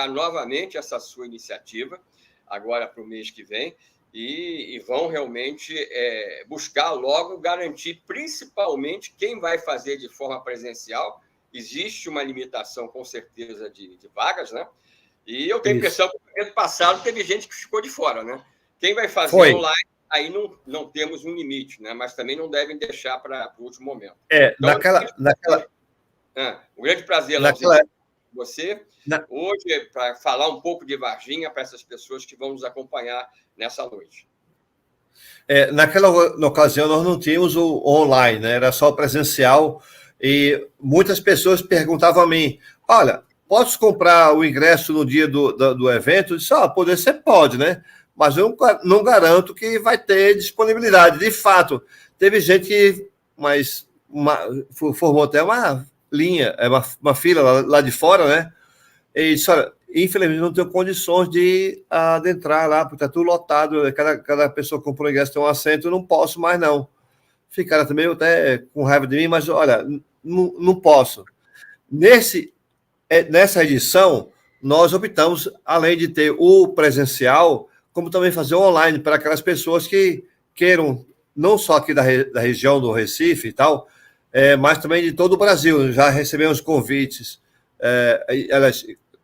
novamente essa sua iniciativa, agora para o mês que vem, e vão realmente buscar logo garantir, principalmente, quem vai fazer de forma presencial. Existe uma limitação, com certeza, de vagas, né? E eu tenho a impressão que no ano passado teve gente que ficou de fora, né? Quem vai fazer online, aí não temos um limite, né? Mas também não devem deixar para o último momento. Então, um grande prazer, Lauzito, você hoje, para falar um pouco de Varginha para essas pessoas que vão nos acompanhar nessa noite. Naquela ocasião, nós não tínhamos o online, né? Era só presencial, e muitas pessoas perguntavam a mim: olha, posso comprar o ingresso no dia do evento? Eu disse: poder você pode, né? Mas eu não garanto que vai ter disponibilidade. De fato, teve gente que formou até uma linha, uma fila lá de fora, né? E disse: olha, infelizmente não tenho condições de adentrar lá, porque está tudo lotado, cada pessoa que comprou o ingresso tem um assento, eu não posso mais não. Ficaram também até com raiva de mim, mas olha, não posso. Nessa edição, nós optamos, além de ter o presencial, como também fazer o online, para aquelas pessoas que queiram, não só aqui da região do Recife e tal, mas também de todo o Brasil. Já recebemos convites,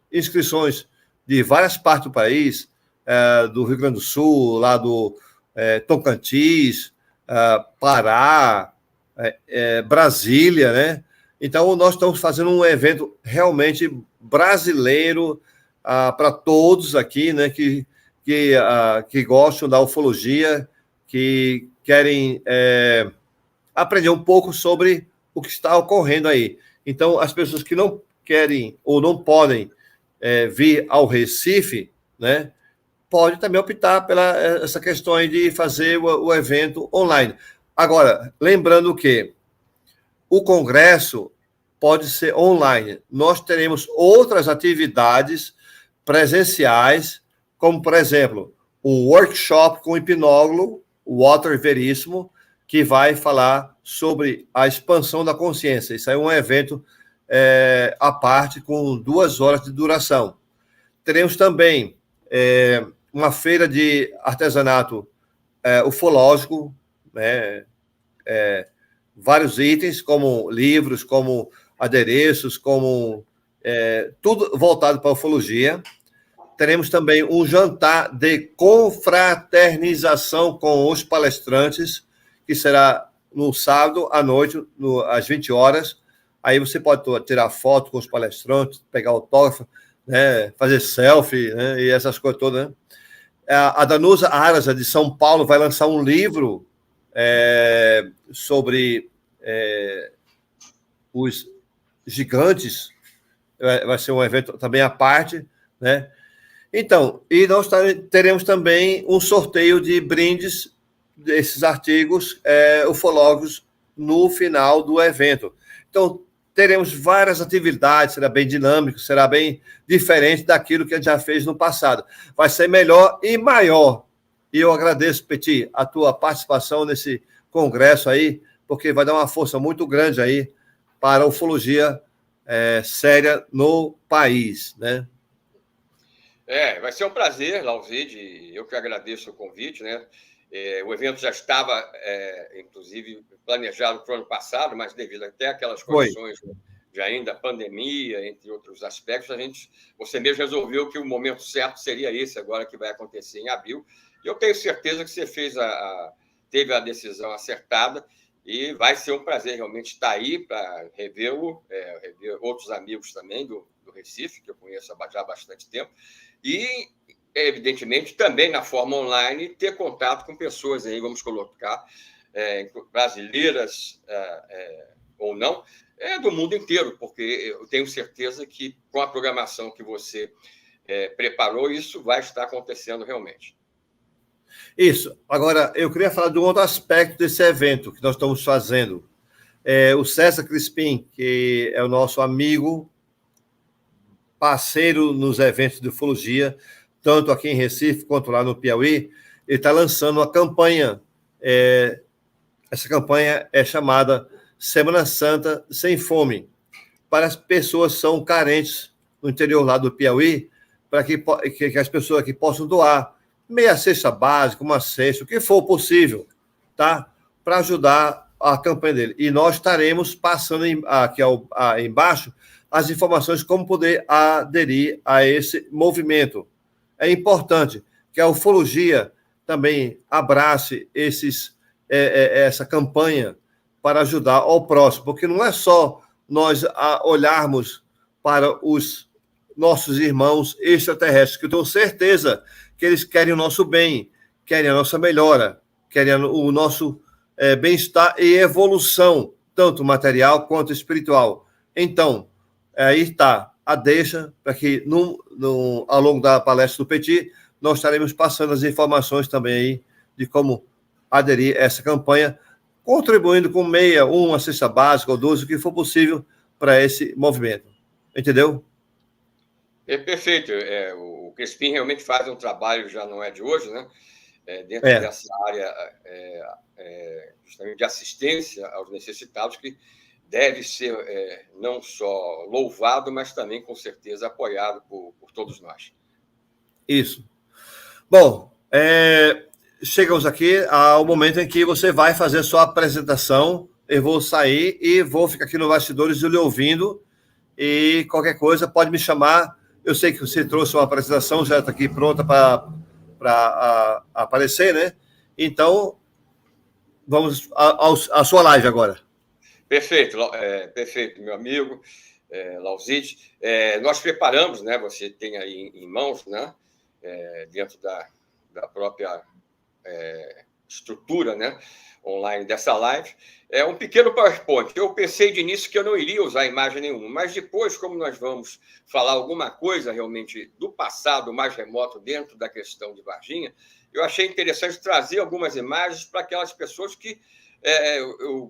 inscrições de várias partes do país, do Rio Grande do Sul, lá do Tocantins, Pará, Brasília, né? Então, nós estamos fazendo um evento realmente brasileiro para todos aqui, né? Que gostam da ufologia, que querem aprender um pouco sobre o que está ocorrendo aí. Então, as pessoas que não querem ou não podem vir ao Recife, né, pode também optar pela essa questão aí de fazer o evento online. Agora, lembrando que o congresso pode ser online. Nós teremos outras atividades presenciais, como, por exemplo, um workshop com o hipnólogo, o Walter Veríssimo, que vai falar sobre a expansão da consciência. Isso aí é um evento à parte, com 2 horas de duração. Teremos também uma feira de artesanato ufológico, né? Vários itens, como livros, como adereços, como tudo voltado para a ufologia. Teremos também um jantar de confraternização com os palestrantes, que será no sábado à noite, às 20 horas. Aí você pode tirar foto com os palestrantes, pegar autógrafo, né, fazer selfie, né, e essas coisas todas. Né? A Danusa Arasa, de São Paulo, vai lançar um livro sobre os gigantes. Vai ser um evento também à parte, né? Então, e nós teremos também um sorteio de brindes desses artigos ufólogos no final do evento. Então, teremos várias atividades, será bem dinâmico, será bem diferente daquilo que a gente já fez no passado. Vai ser melhor e maior. E eu agradeço, Petit, a tua participação nesse congresso aí, porque vai dar uma força muito grande aí para a ufologia séria no país, né? Vai ser um prazer, Lauzide, eu que agradeço o convite, né? O evento já estava, inclusive, planejado para o ano passado, mas devido até aquelas condições de ainda pandemia, entre outros aspectos, você mesmo resolveu que o momento certo seria esse, agora que vai acontecer em abril. E eu tenho certeza que você teve a decisão acertada, e vai ser um prazer realmente estar aí para revê-lo, rever outros amigos também do Recife, que eu conheço já há bastante tempo, e, evidentemente, também na forma online, ter contato com pessoas aí, vamos colocar, brasileiras ou não, do mundo inteiro, porque eu tenho certeza que, com a programação que você preparou, isso vai estar acontecendo realmente. Isso. Agora, eu queria falar de um outro aspecto desse evento que nós estamos fazendo. O César Crispim, que é o nosso amigo, parceiro nos eventos de ufologia, tanto aqui em Recife quanto lá no Piauí, ele está lançando uma campanha. Essa campanha é chamada Semana Santa Sem Fome, para as pessoas que são carentes no interior lá do Piauí, para que as pessoas aqui possam doar meia cesta básica, uma cesta, o que for possível, tá? Para ajudar a campanha dele. E nós estaremos passando aqui embaixo as informações como poder aderir a esse movimento. É importante que a ufologia também abrace essa campanha para ajudar ao próximo, porque não é só nós olharmos para os nossos irmãos extraterrestres, que eu tenho certeza que eles querem o nosso bem, querem a nossa melhora, querem o nosso bem-estar e evolução, tanto material quanto espiritual. Então, aí está a deixa para que, ao longo da palestra do Petit, nós estaremos passando as informações também aí de como aderir a essa campanha, contribuindo com meia, uma cesta básica ou 12, o que for possível para esse movimento. Entendeu? Perfeito. O Crespim realmente faz um trabalho, já não é de hoje, né? Dentro dessa área justamente de assistência aos necessitados, que deve ser não só louvado, mas também, com certeza, apoiado por todos nós. Isso. Bom, chegamos aqui ao momento em que você vai fazer a sua apresentação. Eu vou sair e vou ficar aqui no bastidores lhe ouvindo, e qualquer coisa pode me chamar. Eu sei que você trouxe uma apresentação, já está aqui pronta para aparecer, né? Então, vamos à sua live agora. Perfeito, perfeito, meu amigo Lauside. Nós preparamos, né? Você tem aí em mãos, né? Dentro da própria estrutura, né? Online dessa live, um pequeno PowerPoint. Eu pensei de início que eu não iria usar imagem nenhuma, mas depois, como nós vamos falar alguma coisa realmente do passado mais remoto dentro da questão de Varginha, eu achei interessante trazer algumas imagens para aquelas pessoas que,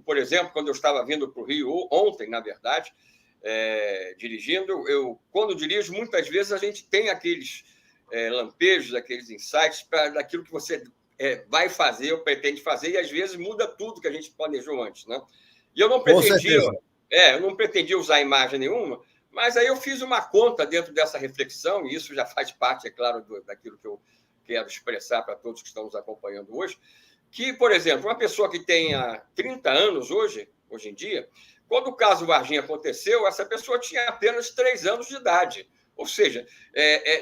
por exemplo, quando eu estava vindo para o Rio, ontem, na verdade, dirigindo, quando dirijo, muitas vezes a gente tem aqueles lampejos, aqueles insights daquilo que você vai fazer ou pretende fazer, e às vezes muda tudo que a gente planejou antes, né? E eu não pretendia usar imagem nenhuma, mas aí eu fiz uma conta dentro dessa reflexão, e isso já faz parte, é claro, daquilo que eu quero expressar para todos que estão nos acompanhando hoje, que, por exemplo, uma pessoa que tenha 30 anos hoje em dia, quando o caso Varginha aconteceu, essa pessoa tinha apenas 3 anos de idade. Ou seja,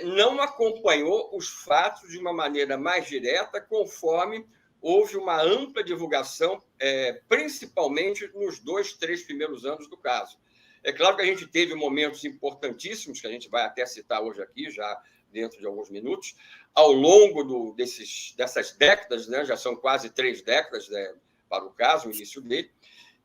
não acompanhou os fatos de uma maneira mais direta, conforme houve uma ampla divulgação, principalmente nos 2, 3 primeiros anos do caso. É claro que a gente teve momentos importantíssimos, que a gente vai até citar hoje aqui, já dentro de alguns minutos, ao longo dessas décadas, né? Já são quase 3 décadas, né, para o caso, o início dele,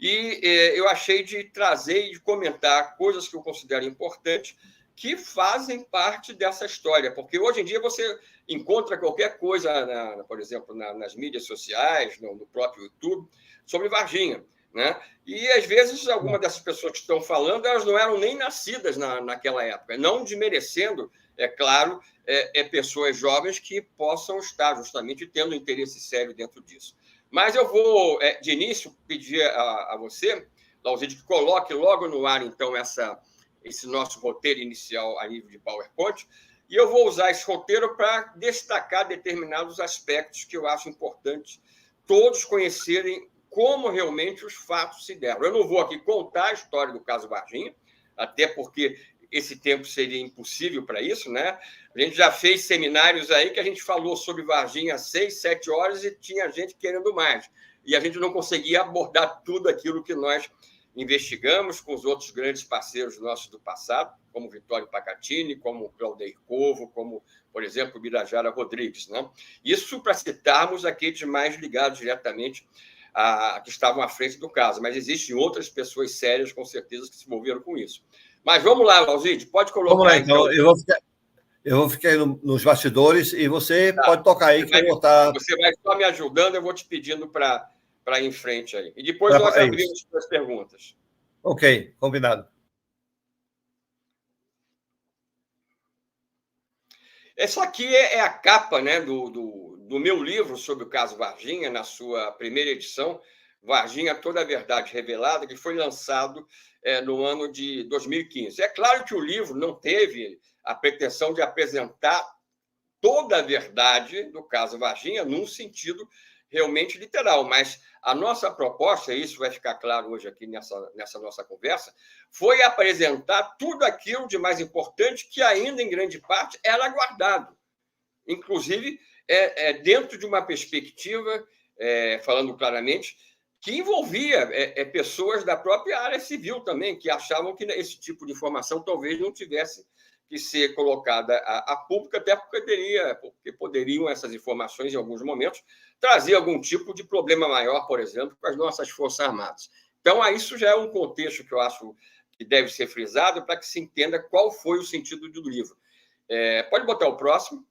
e eu achei de trazer e de comentar coisas que eu considero importantes, que fazem parte dessa história, porque hoje em dia você encontra qualquer coisa, por exemplo, nas mídias sociais, no próprio YouTube, sobre Varginha, né? E, às vezes, algumas dessas pessoas que estão falando, elas não eram nem nascidas naquela época, não desmerecendo, é claro, pessoas jovens que possam estar justamente tendo interesse sério dentro disso. Mas eu vou, de início, pedir a você, Lauside, que coloque logo no ar, então, esse nosso roteiro inicial a nível de PowerPoint, e eu vou usar esse roteiro para destacar determinados aspectos que eu acho importante todos conhecerem como realmente os fatos se deram. Eu não vou aqui contar a história do caso Varginha, até porque esse tempo seria impossível para isso, né? A gente já fez seminários aí que a gente falou sobre Varginha 6, 7 horas e tinha gente querendo mais. E a gente não conseguia abordar tudo aquilo que nós investigamos com os outros grandes parceiros nossos do passado, como Vitório Pacatini, como Claudeir Covo, como, por exemplo, Birajara Rodrigues, né? Isso para citarmos aqueles mais ligados diretamente que estavam à frente do caso, mas existem outras pessoas sérias, com certeza, que se envolveram com isso. Mas vamos lá, Lauside, pode colocar. Vamos lá, então. Eu vou ficar aí nos bastidores e você pode tocar aí que eu vou estar. Você vai só me ajudando, eu vou te pedindo para ir em frente aí. E depois nós abrimos para as perguntas. Ok, combinado. Essa aqui é a capa, né, do meu livro sobre o caso Varginha, na sua primeira edição, Varginha, Toda a Verdade Revelada, que foi lançado no ano de 2015. É claro que o livro não teve a pretensão de apresentar toda a verdade do caso Varginha num sentido realmente literal, mas a nossa proposta, e isso vai ficar claro hoje aqui nessa nossa conversa, foi apresentar tudo aquilo de mais importante que ainda, em grande parte, era guardado. Inclusive, dentro de uma perspectiva, falando claramente, que envolvia pessoas da própria área civil também, que achavam que esse tipo de informação talvez não tivesse que ser colocada a público, até porque poderiam essas informações, em alguns momentos, trazer algum tipo de problema maior, por exemplo, com as nossas Forças Armadas. Então, isso já é um contexto que eu acho que deve ser frisado para que se entenda qual foi o sentido do livro. Pode botar o próximo.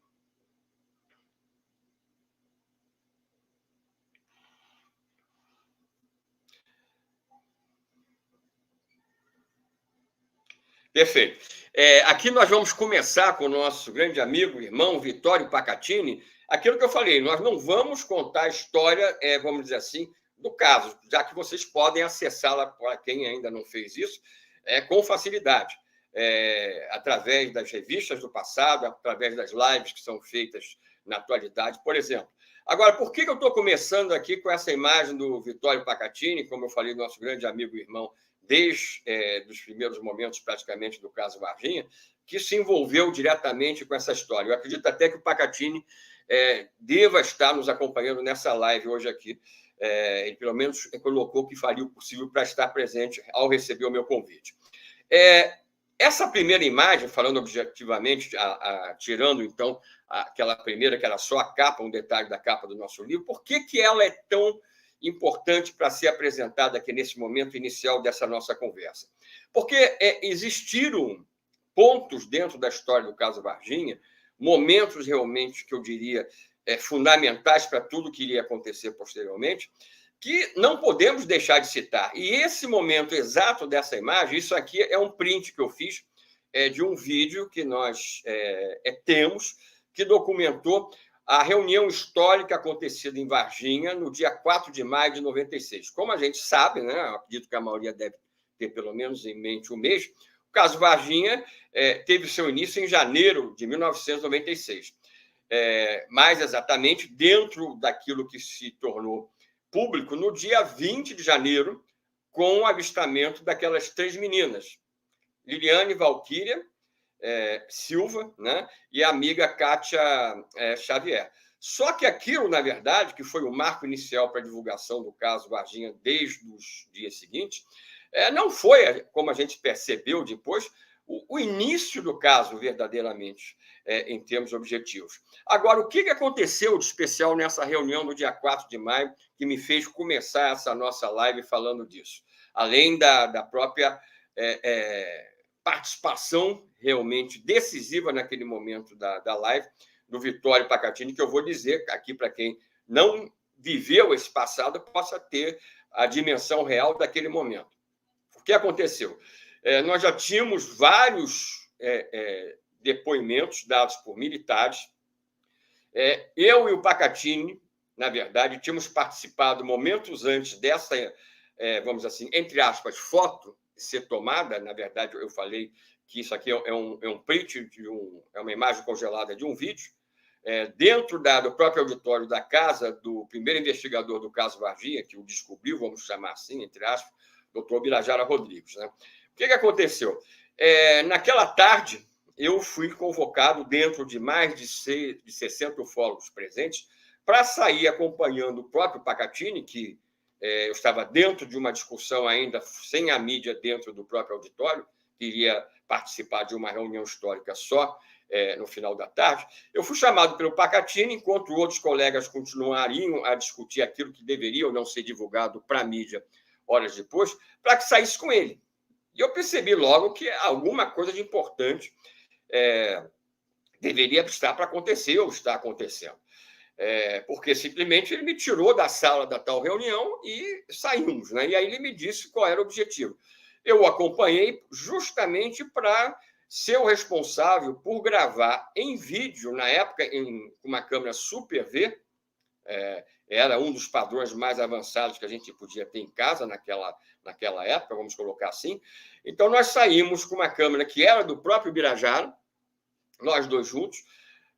Perfeito. Aqui nós vamos começar com o nosso grande amigo, irmão Vittorio Pacatini. Aquilo que eu falei, nós não vamos contar a história, vamos dizer assim, do caso, já que vocês podem acessá-la, para quem ainda não fez isso, com facilidade, através das revistas do passado, através das lives que são feitas na atualidade, por exemplo. Agora, por que eu estou começando aqui com essa imagem do Vittorio Pacatini, como eu falei, nosso grande amigo e irmão, desde os primeiros momentos, praticamente, do caso Varginha, que se envolveu diretamente com essa história. Eu acredito até que o Pacatini deva estar nos acompanhando nessa live hoje aqui. Ele, pelo menos, colocou que faria o possível para estar presente ao receber o meu convite. Essa primeira imagem, falando objetivamente, tirando, então, aquela primeira, que era só a capa, um detalhe da capa do nosso livro, por que ela é tão importante para ser apresentada aqui nesse momento inicial dessa nossa conversa? Porque existiram pontos dentro da história do caso Varginha, momentos realmente que eu diria fundamentais para tudo que iria acontecer posteriormente, que não podemos deixar de citar. E esse momento exato dessa imagem, isso aqui é um print que eu fiz de um vídeo que nós temos, que documentou a reunião histórica acontecida em Varginha no dia 4 de maio de 96. Como a gente sabe, né, eu acredito que a maioria deve ter pelo menos em mente o mês, o caso Varginha teve seu início em janeiro de 1996. Mais exatamente dentro daquilo que se tornou público no dia 20 de janeiro, com o avistamento daquelas 3 meninas, Liliane Valquíria Silva, né, e a amiga Kátia Xavier. Só que aquilo, na verdade, que foi o marco inicial para a divulgação do caso Varginha desde os dias seguintes, não foi, como a gente percebeu depois, o início do caso, verdadeiramente, em termos objetivos. Agora, o que aconteceu de especial nessa reunião no dia 4 de maio que me fez começar essa nossa live falando disso? Além da própria participação realmente decisiva naquele momento da live do Vittorio Pacatini, que eu vou dizer aqui para quem não viveu esse passado possa ter a dimensão real daquele momento. O que aconteceu? Nós já tínhamos vários depoimentos dados por militares. Eu e o Pacatini, na verdade, tínhamos participado momentos antes dessa, vamos dizer assim, entre aspas, foto ser tomada. Na verdade, eu falei que isso aqui é um print, é uma imagem congelada de um vídeo, dentro do próprio auditório da casa do primeiro investigador do caso Varginha, que o descobriu, vamos chamar assim, entre aspas, doutor Birajara Rodrigues. Né? O que aconteceu? Naquela tarde, eu fui convocado dentro de mais de 60 ufólogos presentes para sair acompanhando o próprio Pacatini, que eu estava dentro de uma discussão ainda sem a mídia dentro do próprio auditório, que iria participar de uma reunião histórica só no final da tarde. Eu fui chamado pelo Pacatini, enquanto outros colegas continuariam a discutir aquilo que deveria ou não ser divulgado para a mídia horas depois, para que saísse com ele. E eu percebi logo que alguma coisa de importante deveria estar para acontecer ou está acontecendo. Porque simplesmente ele me tirou da sala da tal reunião e saímos. Né? E aí ele me disse qual era o objetivo. Eu o acompanhei justamente para ser o responsável por gravar em vídeo, na época, com uma câmera Super V, era um dos padrões mais avançados que a gente podia ter em casa naquela época, vamos colocar assim. Então, nós saímos com uma câmera que era do próprio Birajara, nós dois juntos,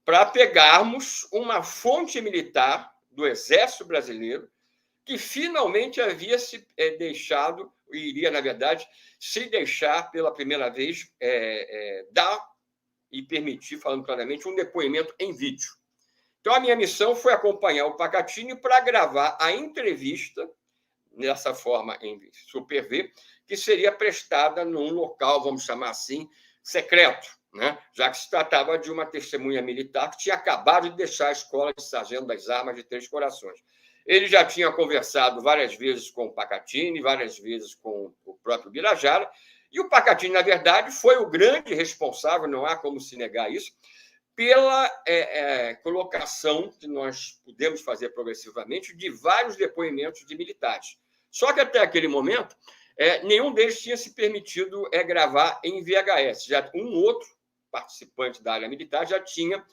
para pegarmos uma fonte militar do Exército Brasileiro que finalmente havia se deixado, iria, na verdade, se deixar pela primeira vez dar e permitir, falando claramente, um depoimento em vídeo. Então, a minha missão foi acompanhar o Pacatini para gravar a entrevista, dessa forma em Super V, que seria prestada num local, vamos chamar assim, secreto, né? Já que se tratava de uma testemunha militar que tinha acabado de deixar a escola de sargento das armas de Três Corações. Ele já tinha conversado várias vezes com o Pacatini, várias vezes com o próprio Birajara, e o Pacatini, na verdade, foi o grande responsável, não há como se negar isso, pela colocação que nós pudemos fazer progressivamente de vários depoimentos de militares. Só que até aquele momento, nenhum deles tinha se permitido gravar em VHS. Já um outro participante da área militar já tinha,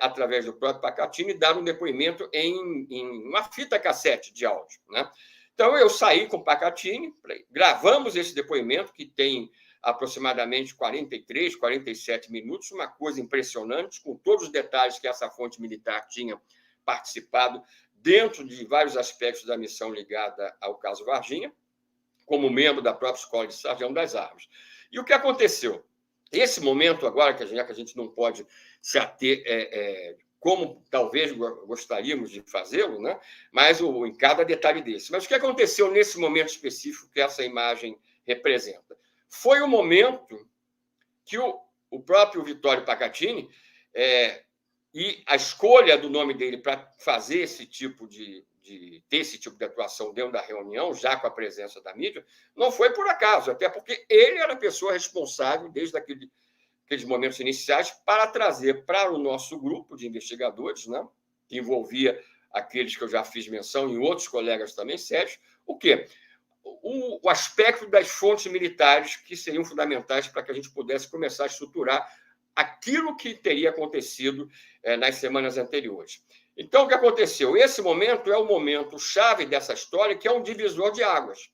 através do próprio Pacatini, dado um depoimento em uma fita cassete de áudio, né? Então, eu saí com o Pacatini, gravamos esse depoimento, que tem aproximadamente 43, 47 minutos, uma coisa impressionante, com todos os detalhes que essa fonte militar tinha participado dentro de vários aspectos da missão ligada ao caso Varginha, como membro da própria Escola de Sargento das Armas. E o que aconteceu? Esse momento agora, que a gente não pode se ater como talvez gostaríamos de fazê-lo, né? Mas em cada detalhe desse. Mas o que aconteceu nesse momento específico que essa imagem representa? Foi o momento que o próprio Vittorio Pacatini, e a escolha do nome dele para fazer esse tipo ter esse tipo de atuação dentro da reunião, já com a presença da mídia, não foi por acaso, até porque ele era a pessoa responsável, desde aqueles momentos iniciais, para trazer para o nosso grupo de investigadores, né, que envolvia aqueles que eu já fiz menção e outros colegas também sérios, o quê? O aspecto das fontes militares que seriam fundamentais para que a gente pudesse começar a estruturar aquilo que teria acontecido nas semanas anteriores. Então, o que aconteceu? Esse momento é o momento chave dessa história, que é um divisor de águas.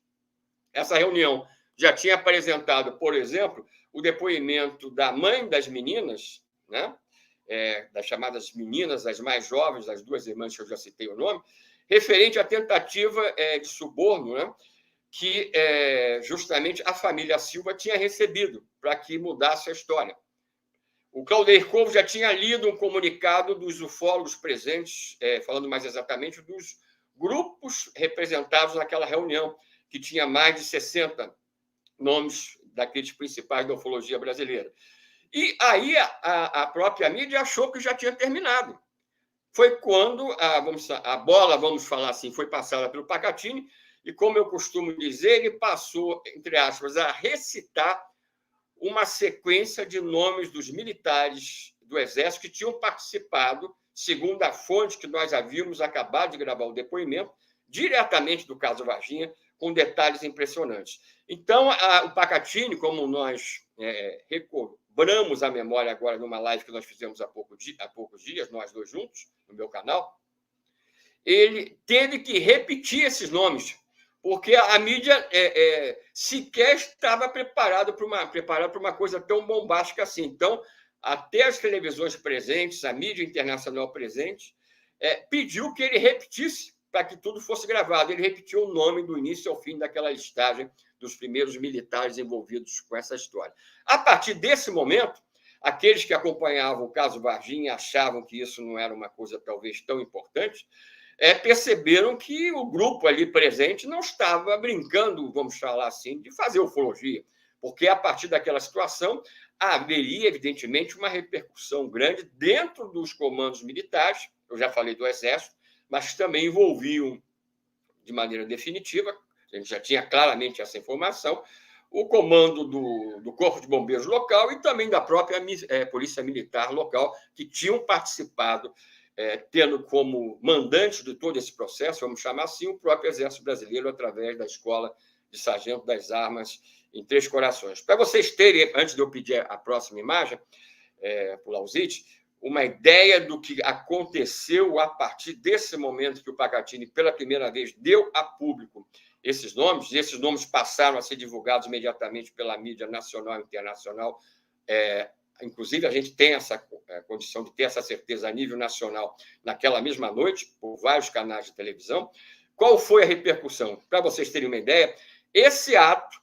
Essa reunião já tinha apresentado, por exemplo, o depoimento da mãe das meninas, né? Das chamadas meninas, as mais jovens, das duas irmãs que eu já citei o nome, referente à tentativa de suborno, né? Que justamente a família Silva tinha recebido para que mudasse a história. O Claudeir Corvo já tinha lido um comunicado dos ufólogos presentes, falando mais exatamente dos grupos representados naquela reunião, que tinha mais de 60 nomes daqueles principais da ufologia brasileira. E aí a própria mídia achou que já tinha terminado. Foi quando a bola, vamos falar assim, foi passada pelo Pacatini, e, como eu costumo dizer, ele passou, entre aspas, a recitar uma sequência de nomes dos militares do Exército que tinham participado, segundo a fonte que nós havíamos acabado de gravar o depoimento, diretamente do caso Varginha, com detalhes impressionantes. Então, o Pacatini, como nós recobramos a memória agora numa live que nós fizemos há poucos dias, nós dois juntos, no meu canal, ele teve que repetir esses nomes, porque a mídia sequer estava preparada para uma coisa tão bombástica assim. Então, até as televisões presentes, a mídia internacional presente, pediu que ele repetisse para que tudo fosse gravado. Ele repetiu o nome do início ao fim daquela listagem dos primeiros militares envolvidos com essa história. A partir desse momento, aqueles que acompanhavam o caso Varginha achavam que isso não era uma coisa talvez tão importante, perceberam que o grupo ali presente não estava brincando, vamos falar assim, de fazer ufologia, porque a partir daquela situação haveria, evidentemente, uma repercussão grande dentro dos comandos militares, eu já falei do Exército, mas também envolviam, de maneira definitiva, a gente já tinha claramente essa informação, o comando do Corpo de Bombeiros local e também da própria Polícia Militar local, que tinham participado, tendo como mandante de todo esse processo, vamos chamar assim, o próprio Exército Brasileiro, através da Escola de Sargento das Armas em Três Corações. Para vocês terem, antes de eu pedir a próxima imagem, para o Lausite, uma ideia do que aconteceu a partir desse momento que o Pacatini, pela primeira vez, deu a público esses nomes, e esses nomes passaram a ser divulgados imediatamente pela mídia nacional e internacional inclusive a gente tem essa condição de ter essa certeza a nível nacional naquela mesma noite, por vários canais de televisão. Qual foi a repercussão? Para vocês terem uma ideia, esse ato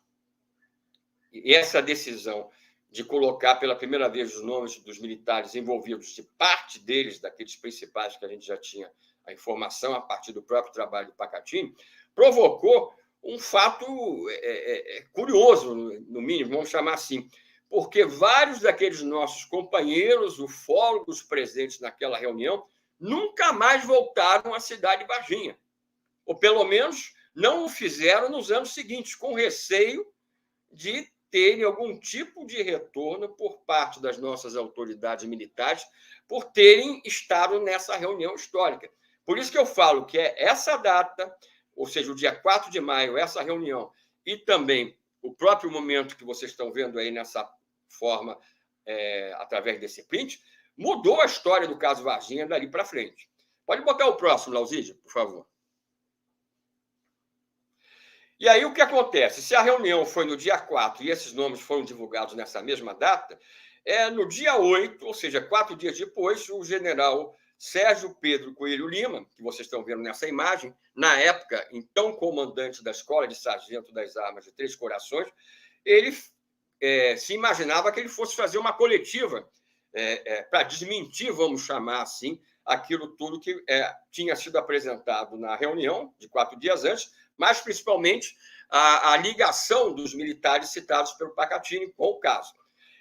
e essa decisão de colocar pela primeira vez os nomes dos militares envolvidos, de parte deles, daqueles principais que a gente já tinha a informação a partir do próprio trabalho do Pacatini, provocou um fato curioso, no mínimo, vamos chamar assim, porque vários daqueles nossos companheiros, ufólogos presentes naquela reunião, nunca mais voltaram à cidade de Varginha, ou pelo menos não o fizeram nos anos seguintes, com receio de terem algum tipo de retorno por parte das nossas autoridades militares por terem estado nessa reunião histórica. Por isso que eu falo que é essa data, ou seja, o dia 4 de maio, essa reunião, e também o próprio momento que vocês estão vendo aí nessa forma, através desse print, mudou a história do caso Varginha dali para frente. Pode botar o próximo, Lauzídio, por favor. E aí o que acontece? Se a reunião foi no dia 4 e esses nomes foram divulgados nessa mesma data, no dia 8, ou seja, 4 dias depois, o general Sérgio Pedro Coelho Lima, que vocês estão vendo nessa imagem, na época, então comandante da Escola de Sargento das Armas de Três Corações, ele se imaginava que ele fosse fazer uma coletiva para desmentir, vamos chamar assim, aquilo tudo que tinha sido apresentado na reunião de 4 dias antes, mas principalmente a ligação dos militares citados pelo Pacatini com o caso.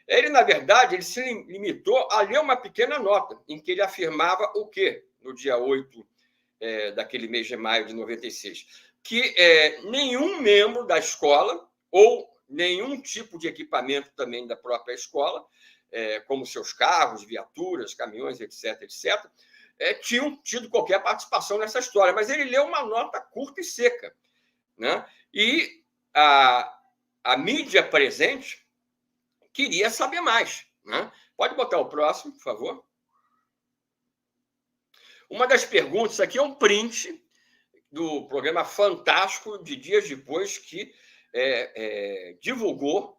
Ele, na verdade, ele se limitou a ler uma pequena nota em que ele afirmava o quê? No dia 8 daquele mês de maio de 96, que nenhum membro da escola ou nenhum tipo de equipamento também da própria escola, como seus carros, viaturas, caminhões, etc., tinham tido qualquer participação nessa história. Mas ele leu uma nota curta e seca, né? E a mídia presente queria saber mais, né? Pode botar o próximo, por favor. Uma das perguntas aqui é um print do programa Fantástico de dias depois, que divulgou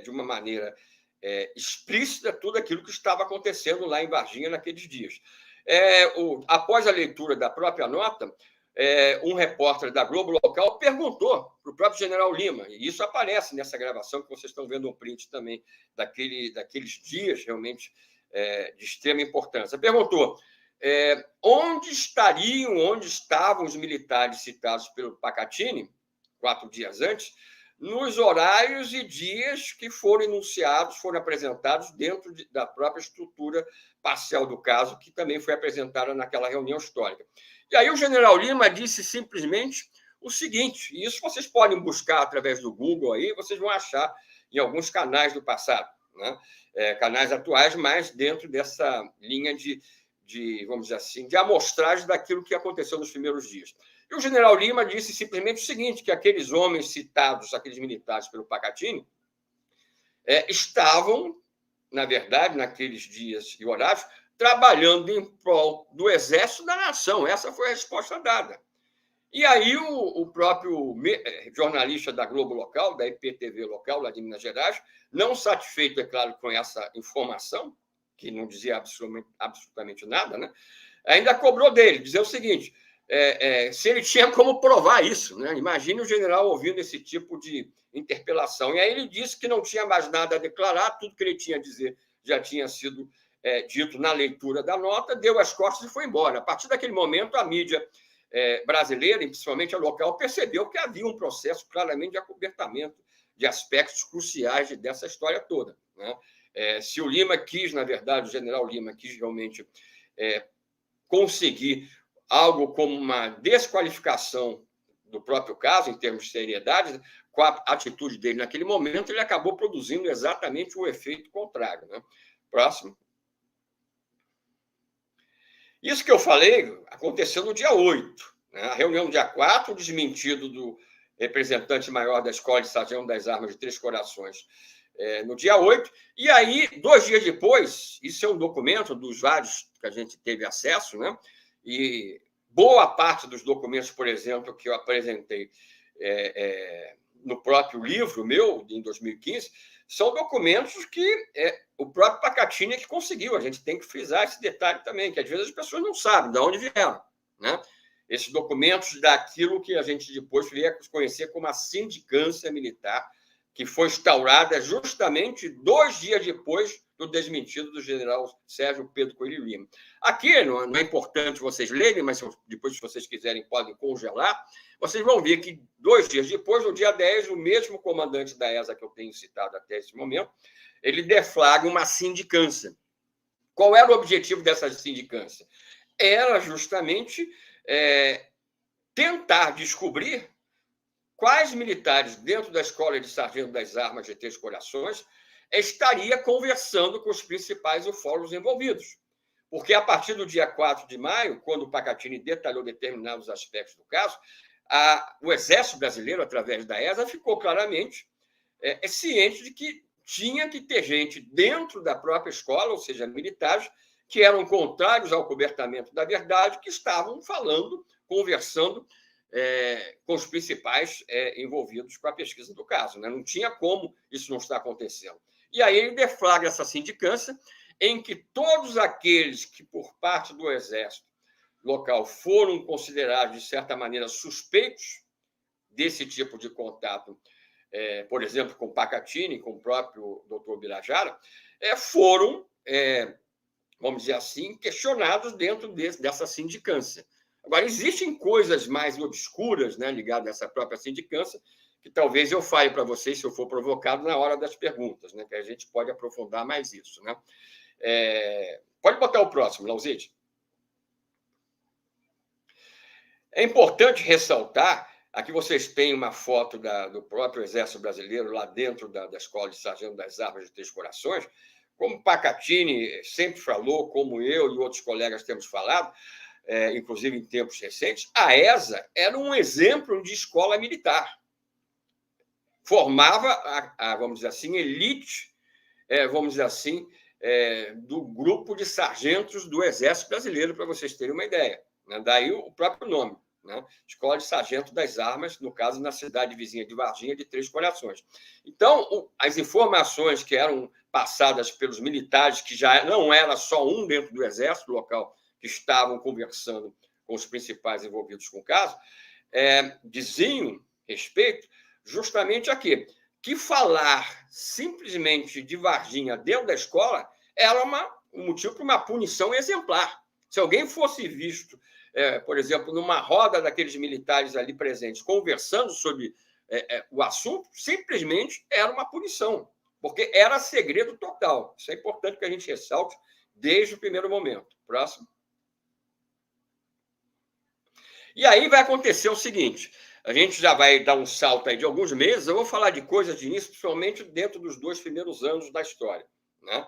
de uma maneira explícita tudo aquilo que estava acontecendo lá em Varginha naqueles dias. Após a leitura da própria nota, um repórter da Globo Local perguntou para o próprio general Lima, e isso aparece nessa gravação que vocês estão vendo um print também daqueles dias realmente de extrema importância. Perguntou onde estavam os militares citados pelo Pacatini, 4 dias antes, nos horários e dias que foram enunciados, foram apresentados dentro da própria estrutura parcial do caso, que também foi apresentada naquela reunião histórica. E aí o general Lima disse simplesmente o seguinte, e isso vocês podem buscar através do Google, aí vocês vão achar em alguns canais do passado, né? Canais atuais, mas dentro dessa linha de, vamos dizer assim, de amostragem daquilo que aconteceu nos primeiros dias. E o general Lima disse simplesmente o seguinte, que aqueles homens citados, aqueles militares pelo Pacatini, estavam, na verdade, naqueles dias e horários, trabalhando em prol do exército da nação. Essa foi a resposta dada. E aí o próprio jornalista da Globo Local, da IPTV Local, lá de Minas Gerais, não satisfeito, é claro, com essa informação, que não dizia absolutamente nada, né? Ainda cobrou dele, dizer o seguinte, se ele tinha como provar isso, né? Imagine o general ouvindo esse tipo de interpelação. E aí ele disse que não tinha mais nada a declarar, tudo que ele tinha a dizer já tinha sido dito na leitura da nota, deu as costas e foi embora. A partir daquele momento, a mídia brasileira, e principalmente a local, percebeu que havia um processo claramente de acobertamento de aspectos cruciais dessa história toda, né? Se o Lima quis, na verdade, o general Lima quis realmente conseguir algo como uma desqualificação do próprio caso, em termos de seriedade, com a atitude dele naquele momento, ele acabou produzindo exatamente o efeito contrário, né? Próximo. Isso que eu falei aconteceu no dia 8. Né? A reunião no dia 4, o desmentido do representante maior da Escola de Sargento das Armas de Três Corações no dia 8. E aí, 2 dias depois, isso é um documento dos vários que a gente teve acesso, né? E boa parte dos documentos, por exemplo, que eu apresentei no próprio livro meu, em 2015, são documentos que o próprio Pacatini é que conseguiu. A gente tem que frisar esse detalhe também, que às vezes as pessoas não sabem de onde vieram, né? Esses documentos daquilo que a gente depois veio a conhecer como a sindicância militar, que foi instaurada justamente 2 dias depois do desmentido do general Sérgio Pedro Coelho Lima. Aqui não é importante vocês lerem, mas depois, se vocês quiserem, podem congelar. Vocês vão ver que 2 dias depois, no dia 10, o mesmo comandante da ESA que eu tenho citado até esse momento, ele deflagra uma sindicância. Qual era o objetivo dessa sindicância? Era justamente tentar descobrir quais militares dentro da Escola de Sargento das Armas de Três Corações estaria conversando com os principais ufólogos envolvidos. Porque, a partir do dia 4 de maio, quando o Pacatini detalhou determinados aspectos do caso, o Exército Brasileiro, através da ESA, ficou claramente ciente de que tinha que ter gente dentro da própria escola, ou seja, militares, que eram contrários ao cobertamento da verdade, que estavam falando, conversando com os principais envolvidos com a pesquisa do caso, né? Não tinha como isso não estar acontecendo. E aí ele deflagra essa sindicância, em que todos aqueles que, por parte do Exército local, foram considerados, de certa maneira, suspeitos desse tipo de contato, por exemplo, com Pacatini, com o próprio doutor Birajara, foram, vamos dizer assim, questionados dentro dessa sindicância. Agora, existem coisas mais obscuras, né, ligadas a essa própria sindicância, que talvez eu fale para vocês, se eu for provocado, na hora das perguntas, né, que a gente pode aprofundar mais isso, né? Pode botar o próximo, Lauzide. É importante ressaltar, aqui vocês têm uma foto do próprio Exército Brasileiro lá dentro da Escola de Sargento das Armas de Três Corações, como Pacatini sempre falou, como eu e outros colegas temos falado, inclusive em tempos recentes, a ESA era um exemplo de escola militar. Formava, vamos dizer assim, elite, vamos dizer assim, do grupo de sargentos do Exército Brasileiro, para vocês terem uma ideia, né? Daí o próprio nome, né? Escola de Sargento das Armas, no caso, na cidade vizinha de Varginha, de Três Corações. Então, as informações que eram passadas pelos militares, que já não era só um dentro do Exército local, que estavam conversando com os principais envolvidos com o caso, diziam respeito justamente a quê? Que falar simplesmente de Varginha dentro da escola era um motivo para uma punição exemplar. Se alguém fosse visto, por exemplo, numa roda daqueles militares ali presentes, conversando sobre o assunto, simplesmente era uma punição, porque era segredo total. Isso é importante que a gente ressalte desde o primeiro momento. Próximo. E aí vai acontecer o seguinte, a gente já vai dar um salto aí de alguns meses, eu vou falar de coisas de início, principalmente dentro dos 2 primeiros anos da história, né?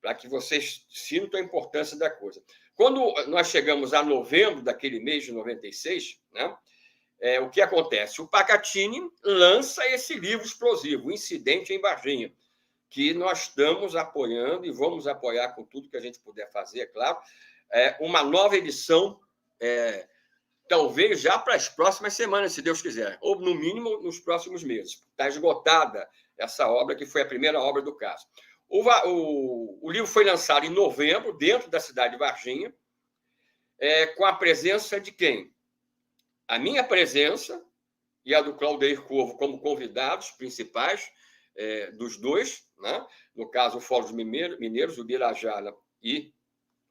Para que vocês sintam a importância da coisa. Quando nós chegamos a novembro daquele mês de 96, né, o que acontece? O Pacatini lança esse livro explosivo, O Incidente em Varginha, que nós estamos apoiando e vamos apoiar com tudo que a gente puder fazer, é claro, uma nova edição, talvez já para as próximas semanas, se Deus quiser, ou no mínimo nos próximos meses. Está esgotada essa obra, que foi a primeira obra do caso. O livro foi lançado em novembro, dentro da cidade de Varginha, com a presença de quem? A minha presença e a do Claudeir Corvo como convidados principais dos dois, né? No caso, o Fórum dos Mineiros, o Birajara e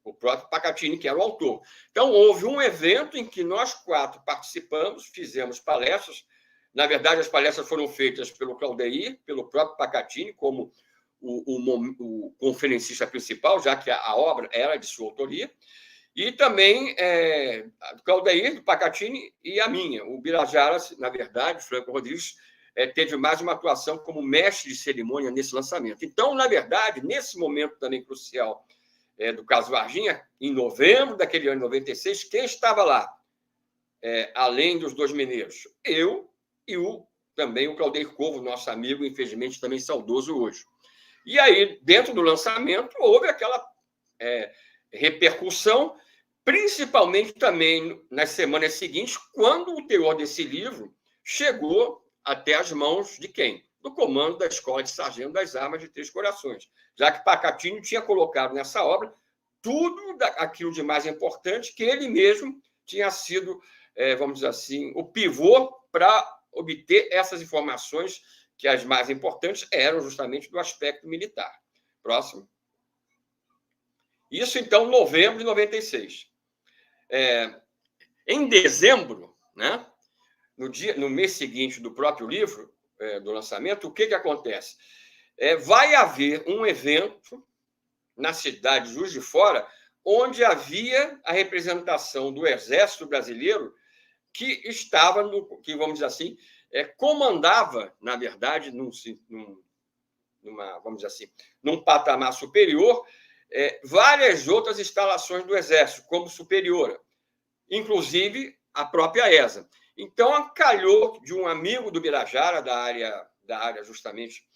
o próprio Pacatini, que era o autor. Então, houve um evento em que nós 4 participamos, fizemos palestras. Na verdade, as palestras foram feitas pelo Claudeir, pelo próprio Pacatini, como o conferencista principal, já que a obra era de sua autoria, e também do Claudeir, do Pacatini e a minha. O Birajara, na verdade, Franco Rodrigues, teve mais uma atuação como mestre de cerimônia nesse lançamento. Então, na verdade, nesse momento também crucial do caso Varginha, em novembro daquele ano de 96, quem estava lá, além dos 2 mineiros? Eu e também o Claudeir Corvo, nosso amigo, infelizmente também saudoso hoje. E aí, dentro do lançamento, houve aquela repercussão, principalmente também nas semanas seguintes, quando o teor desse livro chegou até as mãos de quem? no comando da Escola de Sargento das Armas de Três Corações, já que Pacatini tinha colocado nessa obra tudo aquilo de mais importante que ele mesmo tinha sido, vamos dizer assim, o pivô para obter essas informações, que as mais importantes eram justamente do aspecto militar. Próximo. Isso, então, novembro de 96. Em dezembro, né, no mês seguinte do próprio livro, do lançamento, o que acontece? Vai haver um evento na cidade de Juiz de Fora, onde havia a representação do Exército Brasileiro que estava, que vamos dizer assim, comandava, na verdade, vamos dizer assim, num patamar superior, várias outras instalações do Exército, como superiora, inclusive a própria ESA. Então, calhou de um amigo do Birajara, da área justamente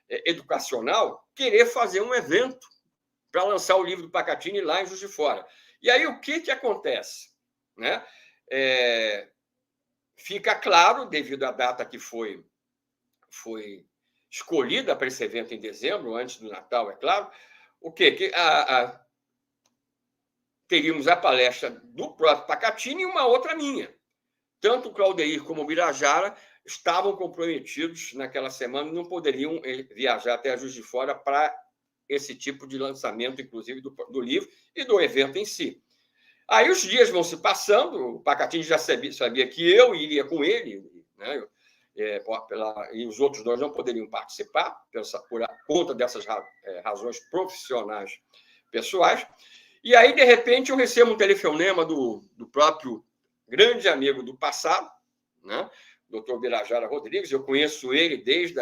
educacional, querer fazer um evento para lançar o livro do Pacatini lá em Juiz de Fora. E aí, o que acontece? Né? Fica claro, devido à data que foi escolhida para esse evento em dezembro, antes do Natal, é claro, o quê? Que teríamos a palestra do próprio Pacatini e uma outra minha. Tanto o Claudeir como o Birajara estavam comprometidos naquela semana e não poderiam viajar até a Juiz de Fora para esse tipo de lançamento, inclusive, do livro e do evento em si. Aí os dias vão se passando, o Pacatini já sabia que eu iria com ele, né? E os outros dois não poderiam participar, por conta dessas razões profissionais pessoais. E aí, de repente, eu recebo um telefonema do próprio grande amigo do passado, né? Dr. Birajara Rodrigues. Eu conheço ele desde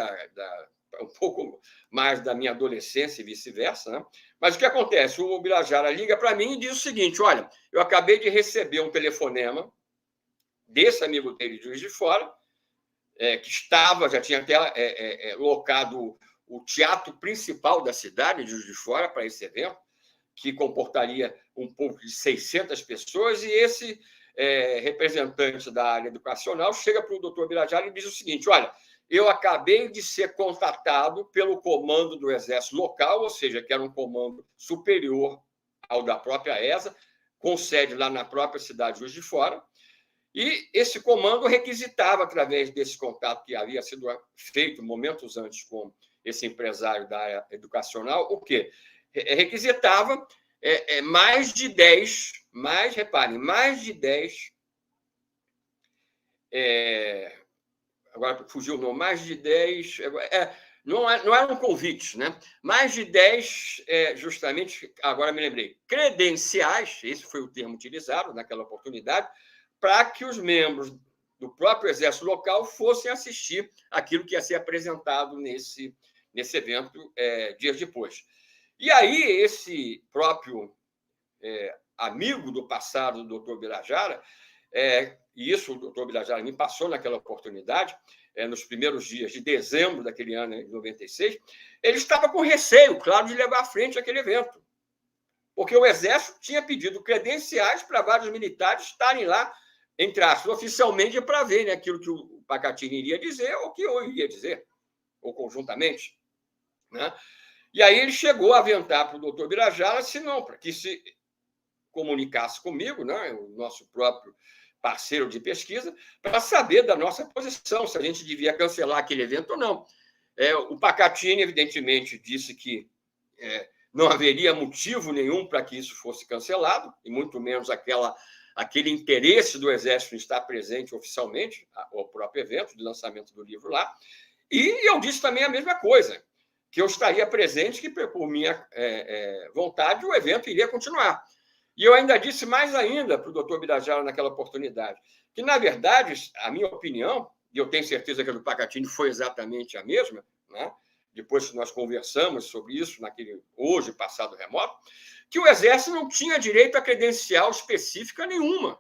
um pouco mais da minha adolescência e vice-versa, né? Mas o que acontece? O Birajara liga para mim e diz o seguinte: olha, eu acabei de receber um telefonema desse amigo dele de Juiz de Fora, que já tinha até locado o teatro principal da cidade de Juiz de Fora para esse evento, que comportaria um pouco de 600 pessoas, e esse representante da área educacional chega para o doutor Birajara e diz o seguinte: olha, eu acabei de ser contatado pelo comando do Exército local, ou seja, que era um comando superior ao da própria ESA, com sede lá na própria cidade de Juiz de Fora, e esse comando requisitava, através desse contato que havia sido feito momentos antes com esse empresário da área educacional, o quê? Requisitava mais de 10, reparem, mais de 10... agora fugiu o nome, mais de 10... não eram convites, né? Mais de 10, justamente, agora me lembrei, credenciais, esse foi o termo utilizado naquela oportunidade, para que os membros do próprio Exército local fossem assistir aquilo que ia ser apresentado nesse evento dias depois. E aí, esse próprio amigo do passado do Dr. Birajara, e isso o Dr. Birajara me passou naquela oportunidade, nos primeiros dias de dezembro daquele ano de 96, ele estava com receio, claro, de levar à frente aquele evento, porque o Exército tinha pedido credenciais para vários militares estarem lá, entre aspas, oficialmente, para ver, né, aquilo que o Pacatini iria dizer ou que eu iria dizer, ou conjuntamente, né? E aí ele chegou a aventar para o doutor Birajara, para que se comunicasse comigo, né, o nosso próprio parceiro de pesquisa, para saber da nossa posição, se a gente devia cancelar aquele evento ou não. O Pacatini, evidentemente, disse que não haveria motivo nenhum para que isso fosse cancelado, e muito menos aquele interesse do Exército em estar presente oficialmente, o próprio evento de lançamento do livro lá. E eu disse também a mesma coisa, que eu estaria presente, que por minha vontade o evento iria continuar. E eu ainda disse mais ainda para o doutor Birajara naquela oportunidade, que, na verdade, a minha opinião, e eu tenho certeza que a do Pacatini foi exatamente a mesma, né? Depois que nós conversamos sobre isso, naquele hoje passado remoto, que o Exército não tinha direito a credencial específica nenhuma.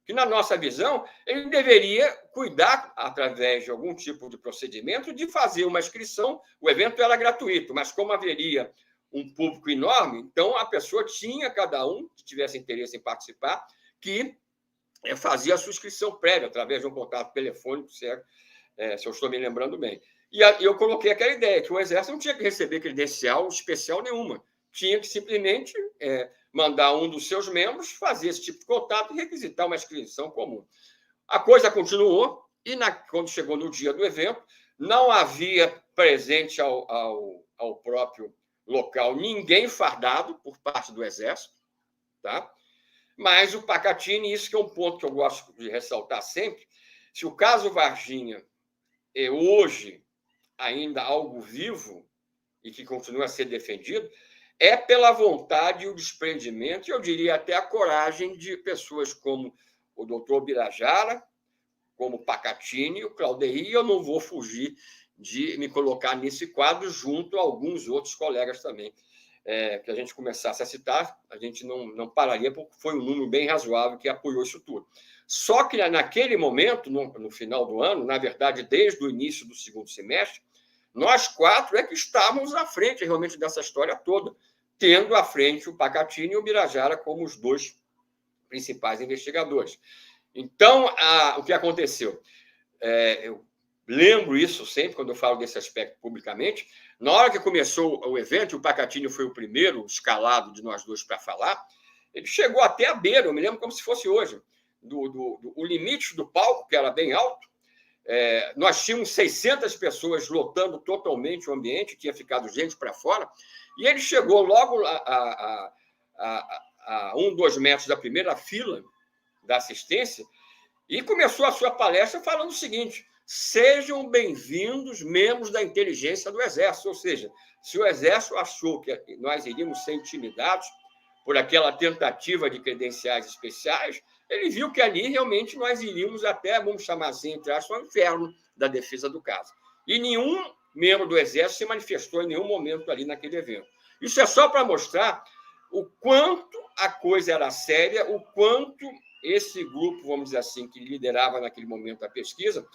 Que, na nossa visão, ele deveria cuidar, através de algum tipo de procedimento, de fazer uma inscrição. O evento era gratuito, mas como haveria um público enorme, então a pessoa tinha, cada um que tivesse interesse em participar, que fazia a sua inscrição prévia, através de um contato telefônico, se eu estou me lembrando bem. E eu coloquei aquela ideia que o Exército não tinha que receber credencial especial nenhuma. Tinha que simplesmente mandar um dos seus membros fazer esse tipo de contato e requisitar uma inscrição comum. A coisa continuou e, quando chegou no dia do evento, não havia presente ao próprio local ninguém fardado por parte do Exército, tá? Mas o Pacatini, isso que é um ponto que eu gosto de ressaltar sempre, se o caso Varginha é hoje ainda algo vivo e que continua a ser defendido, é pela vontade e o desprendimento, e eu diria até a coragem de pessoas como o doutor Birajara, como o Pacatini e o Claudery, e eu não vou fugir de me colocar nesse quadro junto a alguns outros colegas também. Que a gente começasse a citar, a gente não pararia, porque foi um número bem razoável que apoiou isso tudo. Só que, naquele momento, no final do ano, na verdade, desde o início do segundo semestre, nós 4 é que estávamos à frente, realmente, dessa história toda, tendo à frente o Pacatini e o Birajara como os 2 principais investigadores. Então, o que aconteceu? Eu lembro isso sempre, quando eu falo desse aspecto publicamente. Na hora que começou o evento, o Pacatini foi o primeiro escalado de nós 2 para falar, ele chegou até a beira, eu me lembro como se fosse hoje, o limite do palco, que era bem alto. Nós tínhamos 600 pessoas lotando totalmente o ambiente, tinha ficado gente para fora, e ele chegou logo a 1-2 metros da primeira fila da assistência e começou a sua palestra falando o seguinte: sejam bem-vindos membros da inteligência do Exército. Ou seja, se o Exército achou que nós iríamos ser intimidados por aquela tentativa de credenciais especiais, ele viu que ali realmente nós iríamos até, vamos chamar assim, entre aspas, o inferno da defesa do caso. E nenhum membro do Exército se manifestou em nenhum momento ali naquele evento. Isso é só para mostrar o quanto a coisa era séria, o quanto esse grupo, vamos dizer assim, que liderava naquele momento a pesquisa,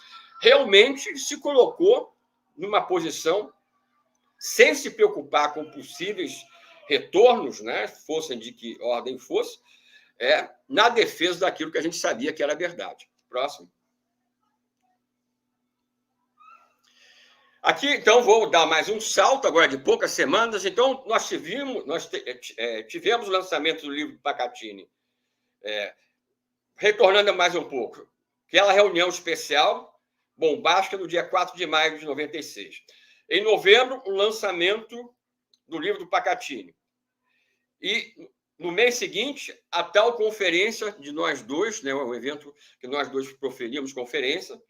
realmente se colocou numa posição sem se preocupar com possíveis retornos, né, fossem de que ordem fosse, na defesa daquilo que a gente sabia que era verdade. Próximo. Aqui, então, vou dar mais um salto agora de poucas semanas. Então, nós tivemos o lançamento do livro do Pacatini. Retornando mais um pouco, aquela reunião especial, bombástica, no dia 4 de maio de 96. Em novembro, o lançamento do livro do Pacatini. E, no mês seguinte, a tal conferência de nós 2, né, o evento que nós 2 proferíamos, conferência,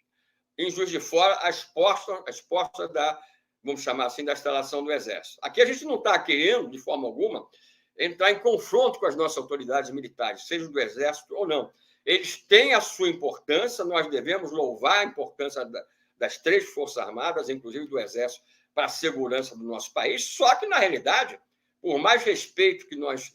em Juiz de Fora, as portas da, vamos chamar assim, da instalação do Exército. Aqui a gente não está querendo, de forma alguma, entrar em confronto com as nossas autoridades militares, seja do Exército ou não. Eles têm a sua importância, nós devemos louvar a importância das 3 Forças Armadas, inclusive do Exército, para a segurança do nosso país, só que, na realidade, por mais respeito que nós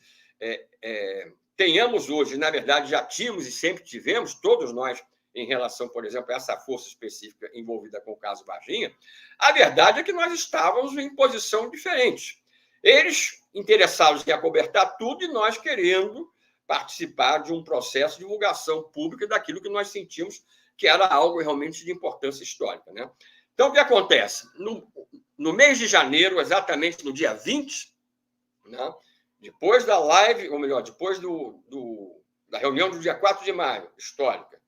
tenhamos hoje, na verdade, já tínhamos e sempre tivemos, todos nós, em relação, por exemplo, a essa força específica envolvida com o caso Varginha, a verdade é que nós estávamos em posição diferente. Eles interessados em acobertar tudo e nós querendo participar de um processo de divulgação pública daquilo que nós sentimos que era algo realmente de importância histórica, né? Então, o que acontece? No mês de janeiro, exatamente no dia 20, né, depois da live, ou melhor, depois da reunião do dia 4 de maio, histórica,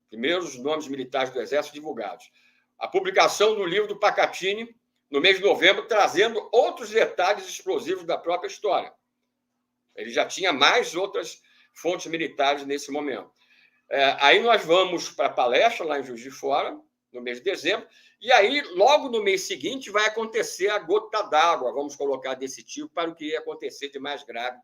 primeiros nomes militares do Exército divulgados, a publicação do livro do Pacatini, no mês de novembro, trazendo outros detalhes explosivos da própria história. Ele já tinha mais outras fontes militares nesse momento. Aí nós vamos para a palestra lá em Juiz de Fora, no mês de dezembro, e aí, logo no mês seguinte, vai acontecer a gota d'água, vamos colocar desse tipo, para o que ia acontecer de mais grave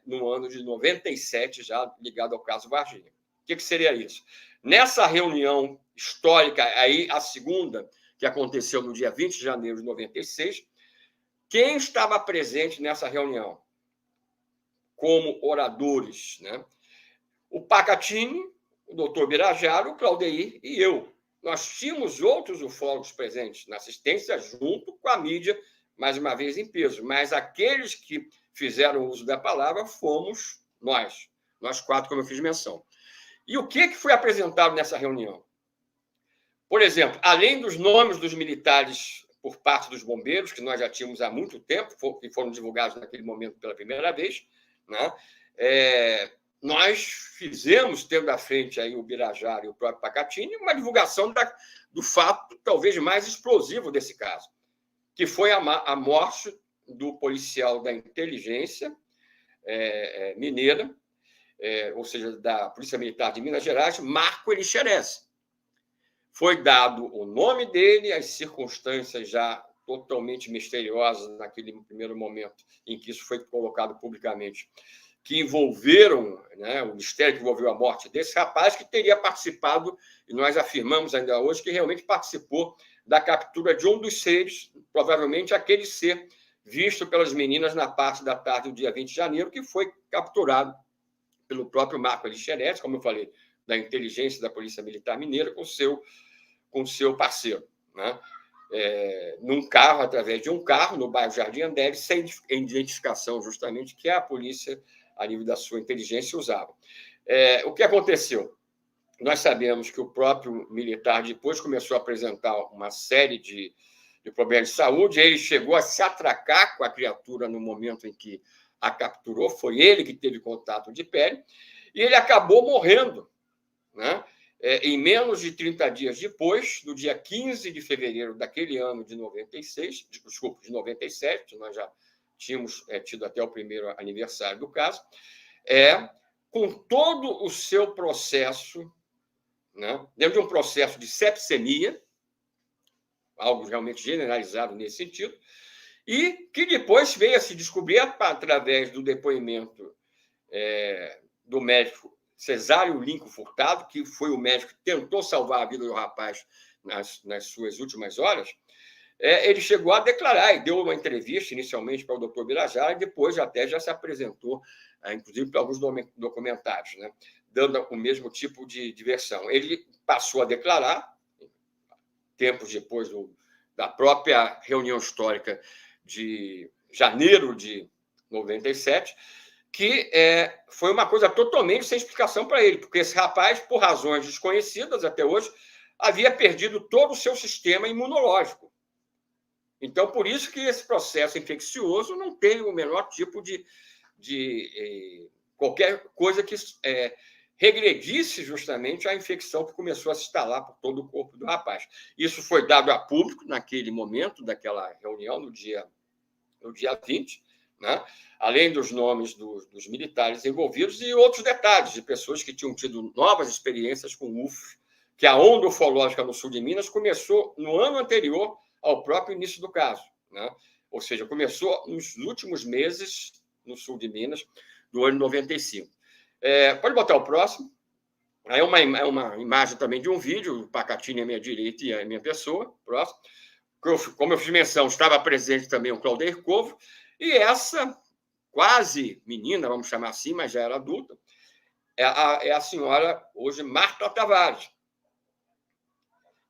no ano de 97, já ligado ao caso Varginha. O que seria isso? Nessa reunião histórica, aí a segunda, que aconteceu no dia 20 de janeiro de 96, quem estava presente nessa reunião como oradores, né? O Pacatini, o doutor Birajara, o Claudery e eu. Nós tínhamos outros ufólogos presentes na assistência, junto com a mídia, mais uma vez em peso, mas aqueles que fizeram uso da palavra fomos nós 4, como eu fiz menção. E o que foi apresentado nessa reunião? Por exemplo, além dos nomes dos militares por parte dos bombeiros, que nós já tínhamos há muito tempo, que foram divulgados naquele momento pela primeira vez, né? Nós fizemos, tendo à frente aí o Birajara e o próprio Pacatini, uma divulgação do fato talvez mais explosivo desse caso, que foi a morte do policial da inteligência mineira, ou seja, da Polícia Militar de Minas Gerais, Marco Elixerez. Foi dado o nome dele, as circunstâncias já totalmente misteriosas naquele primeiro momento em que isso foi colocado publicamente, que envolveram, né, o mistério que envolveu a morte desse rapaz, que teria participado, e nós afirmamos ainda hoje, que realmente participou da captura de um dos seres, provavelmente aquele ser visto pelas meninas na parte da tarde do dia 20 de janeiro, que foi capturado pelo próprio Marco Elixerez, como eu falei, da inteligência da Polícia Militar Mineira, com seu parceiro, né? Num carro, através de um carro, no bairro Jardim Ambev, sem identificação, justamente, que a polícia, a nível da sua inteligência, usava. O que aconteceu? Nós sabemos que o próprio militar depois começou a apresentar uma série de problemas de saúde, ele chegou a se atracar com a criatura no momento em que a capturou, foi ele que teve contato de pele, e ele acabou morrendo, né? Em menos de 30 dias depois, no dia 15 de fevereiro daquele ano de 97, nós já tínhamos tido até o primeiro aniversário do caso, com todo o seu processo, né, dentro de um processo de sepsemia, algo realmente generalizado nesse sentido, e que depois veio a se descobrir através do depoimento do médico Cesário Lincoln Furtado, que foi o médico que tentou salvar a vida do rapaz nas suas últimas horas. Ele chegou a declarar e deu uma entrevista inicialmente para o doutor Birajara e depois até já se apresentou, inclusive para alguns documentários, né, dando o mesmo tipo de versão. Ele passou a declarar, tempos depois da própria reunião histórica de janeiro de 97, que foi uma coisa totalmente sem explicação para ele, porque esse rapaz, por razões desconhecidas até hoje, havia perdido todo o seu sistema imunológico. Então, por isso que esse processo infeccioso não tem o menor tipo de qualquer coisa que regredisse justamente a infecção que começou a se instalar por todo o corpo do rapaz. Isso foi dado a público naquele momento, daquela reunião, no dia 20, né? Além dos nomes dos militares envolvidos e outros detalhes de pessoas que tinham tido novas experiências com o UF, que a onda ufológica no sul de Minas começou no ano anterior ao próprio início do caso, né? Ou seja, começou nos últimos meses no sul de Minas do ano 95. Pode botar o próximo. Aí é uma imagem também de um vídeo, o Pacatini à minha direita e a minha pessoa, próximo. Como eu fiz menção, estava presente também o Claudeir Covo, e essa quase menina, vamos chamar assim, mas já era adulta, é a senhora, hoje, Marta Tavares,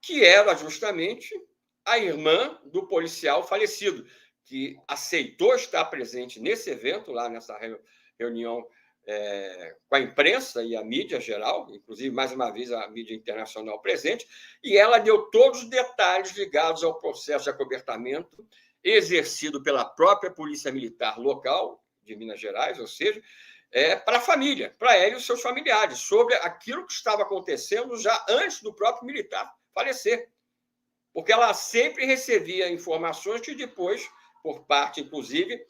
que era justamente a irmã do policial falecido, que aceitou estar presente nesse evento, lá nessa reunião com a imprensa e a mídia geral, inclusive, mais uma vez, a mídia internacional presente, e ela deu todos os detalhes ligados ao processo de acobertamento exercido pela própria Polícia Militar local de Minas Gerais, ou seja, para a família, para ela e os seus familiares, sobre aquilo que estava acontecendo já antes do próprio militar falecer. Porque ela sempre recebia informações que depois, por parte, inclusive,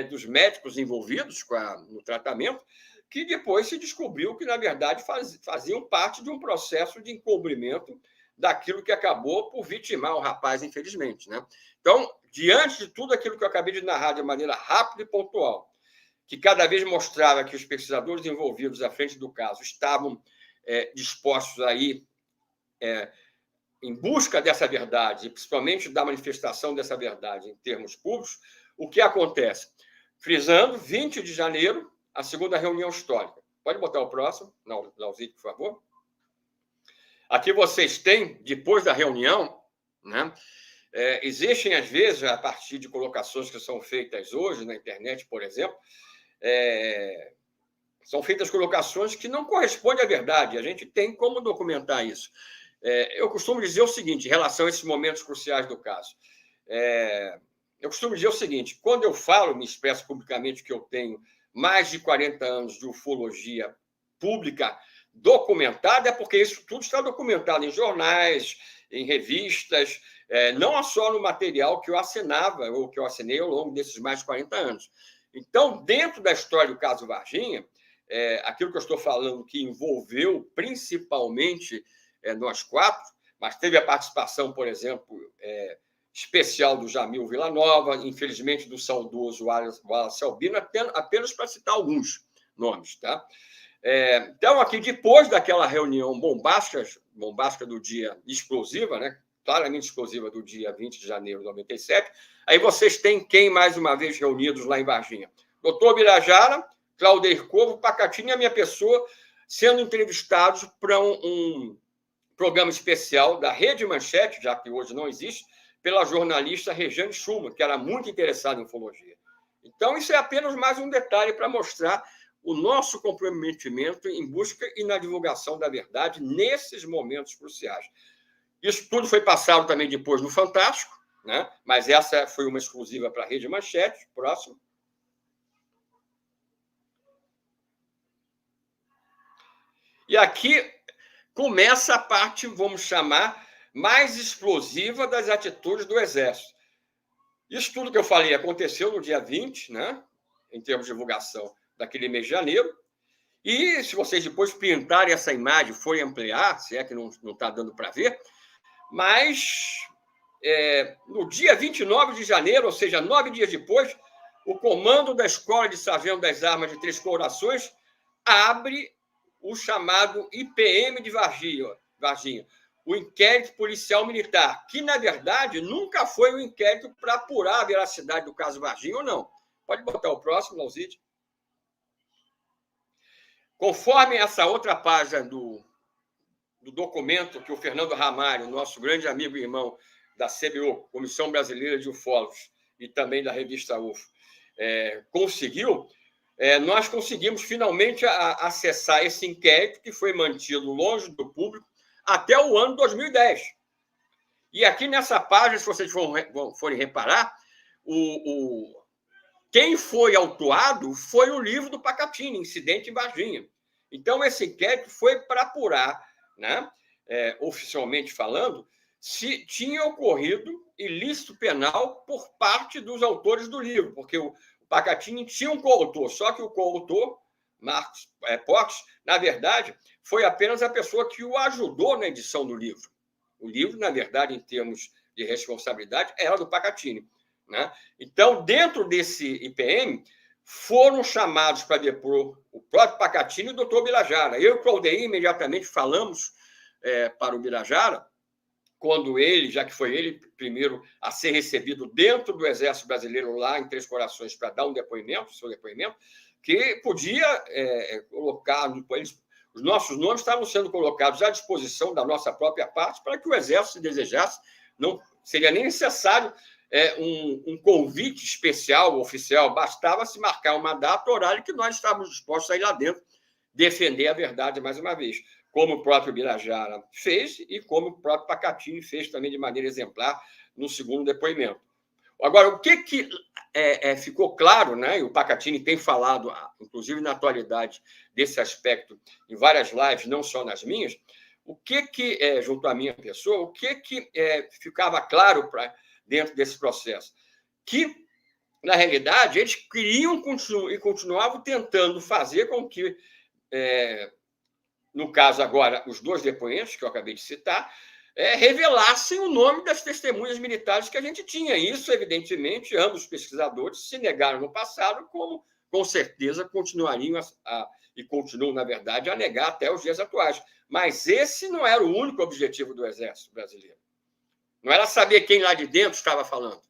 dos médicos envolvidos no tratamento, que depois se descobriu que, na verdade, faziam parte de um processo de encobrimento daquilo que acabou por vitimar o rapaz, infelizmente, né? Então, diante de tudo aquilo que eu acabei de narrar de maneira rápida e pontual, que cada vez mostrava que os pesquisadores envolvidos à frente do caso estavam dispostos a ir em busca dessa verdade, e principalmente da manifestação dessa verdade em termos públicos, o que acontece? Frisando, 20 de janeiro, a segunda reunião histórica. Pode botar o próximo, Lauzito, por favor. Aqui vocês têm, depois da reunião, né, existem, às vezes, a partir de colocações que são feitas hoje na internet, por exemplo, são feitas colocações que não correspondem à verdade. A gente tem como documentar isso. Eu costumo dizer o seguinte, em relação a esses momentos cruciais do caso. Eu costumo dizer o seguinte, quando eu falo, me expresso publicamente que eu tenho mais de 40 anos de ufologia pública documentada, é porque isso tudo está documentado em jornais, em revistas, não só no material que eu assinava, ou que eu assinei ao longo desses mais de 40 anos. Então, dentro da história do caso Varginha, aquilo que eu estou falando que envolveu principalmente nós quatro, mas teve a participação, por exemplo, especial do Jamil Villanova, infelizmente do saudoso Wallace Albino, apenas para citar alguns nomes. Tá? Então, aqui, depois daquela reunião bombástica do dia explosiva, né? Claramente explosiva do dia 20 de janeiro de 97, aí vocês têm quem, mais uma vez, reunidos lá em Varginha? Doutor Birajara, Claudeir Corvo, Pacatini e a minha pessoa sendo entrevistados para um programa especial da Rede Manchete, já que hoje não existe, pela jornalista Regiane Schumann, que era muito interessada em ufologia. Então, isso é apenas mais um detalhe para mostrar o nosso comprometimento em busca e na divulgação da verdade nesses momentos cruciais. Isso tudo foi passado também depois no Fantástico, né? Mas essa foi uma exclusiva para a Rede Manchete. Próximo. E aqui começa a parte, vamos chamar, mais explosiva das atitudes do Exército. Isso tudo que eu falei aconteceu no dia 20, né? Em termos de divulgação daquele mês de janeiro. E se vocês depois pintarem essa imagem, forem ampliar, se é que não está dando para ver, mas no dia 29 de janeiro, ou seja, 9 dias depois, o comando da Escola de Sargento das Armas de Três Corações abre o chamado IPM de Varginha, o Inquérito Policial Militar, que, na verdade, nunca foi um inquérito para apurar a veracidade do caso Varginha ou não. Pode botar o próximo, Lauside. Conforme essa outra página do documento que o Fernando Ramalho, nosso grande amigo e irmão da CBU, Comissão Brasileira de Ufólogos, e também da revista UFO, conseguiu, nós conseguimos finalmente acessar esse inquérito que foi mantido longe do público até o ano 2010. E aqui nessa página, se vocês forem reparar, quem foi autuado foi o livro do Pacatini, Incidente em Varginha. Então, esse inquérito foi para apurar, né, oficialmente falando, se tinha ocorrido ilícito penal por parte dos autores do livro, porque o Pacatini tinha um coautor, só que o coautor, Marcos Portes, na verdade, foi apenas a pessoa que o ajudou na edição do livro. O livro, na verdade, em termos de responsabilidade, era do Pacatini. Né? Então, dentro desse IPM, foram chamados para depor o próprio Pacatini e o doutor Birajara. Eu e o Claudeir imediatamente falamos para o Birajara, quando ele, já que foi ele primeiro a ser recebido dentro do Exército Brasileiro, lá em Três Corações, para dar seu depoimento, que podia colocar, os nossos nomes estavam sendo colocados à disposição da nossa própria parte para que o Exército, se desejasse, não seria nem necessário um convite especial, oficial, bastava se marcar uma data, horário, que nós estávamos dispostos a ir lá dentro defender a verdade mais uma vez, como o próprio Birajara fez e como o próprio Pacatini fez também de maneira exemplar no segundo depoimento. Agora, o que ficou claro, né, e o Pacatini tem falado, inclusive na atualidade, desse aspecto em várias lives, não só nas minhas, junto à minha pessoa, o que ficava claro dentro desse processo? Que, na realidade, eles queriam e continuavam tentando fazer com que, no caso agora, os dois depoentes que eu acabei de citar, revelassem o nome das testemunhas militares que a gente tinha. Isso, evidentemente, ambos os pesquisadores se negaram no passado, como, com certeza, continuariam e continuam, na verdade, a negar até os dias atuais. Mas esse não era o único objetivo do Exército Brasileiro. Não era saber quem lá de dentro estava falando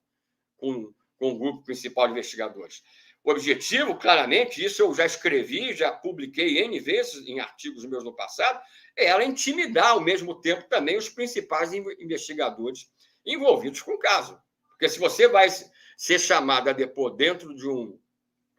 com o grupo principal de investigadores. O objetivo, claramente, isso eu já escrevi, já publiquei N vezes em artigos meus no passado, era intimidar, ao mesmo tempo, também os principais investigadores envolvidos com o caso. Porque se você vai ser chamado a depor dentro de um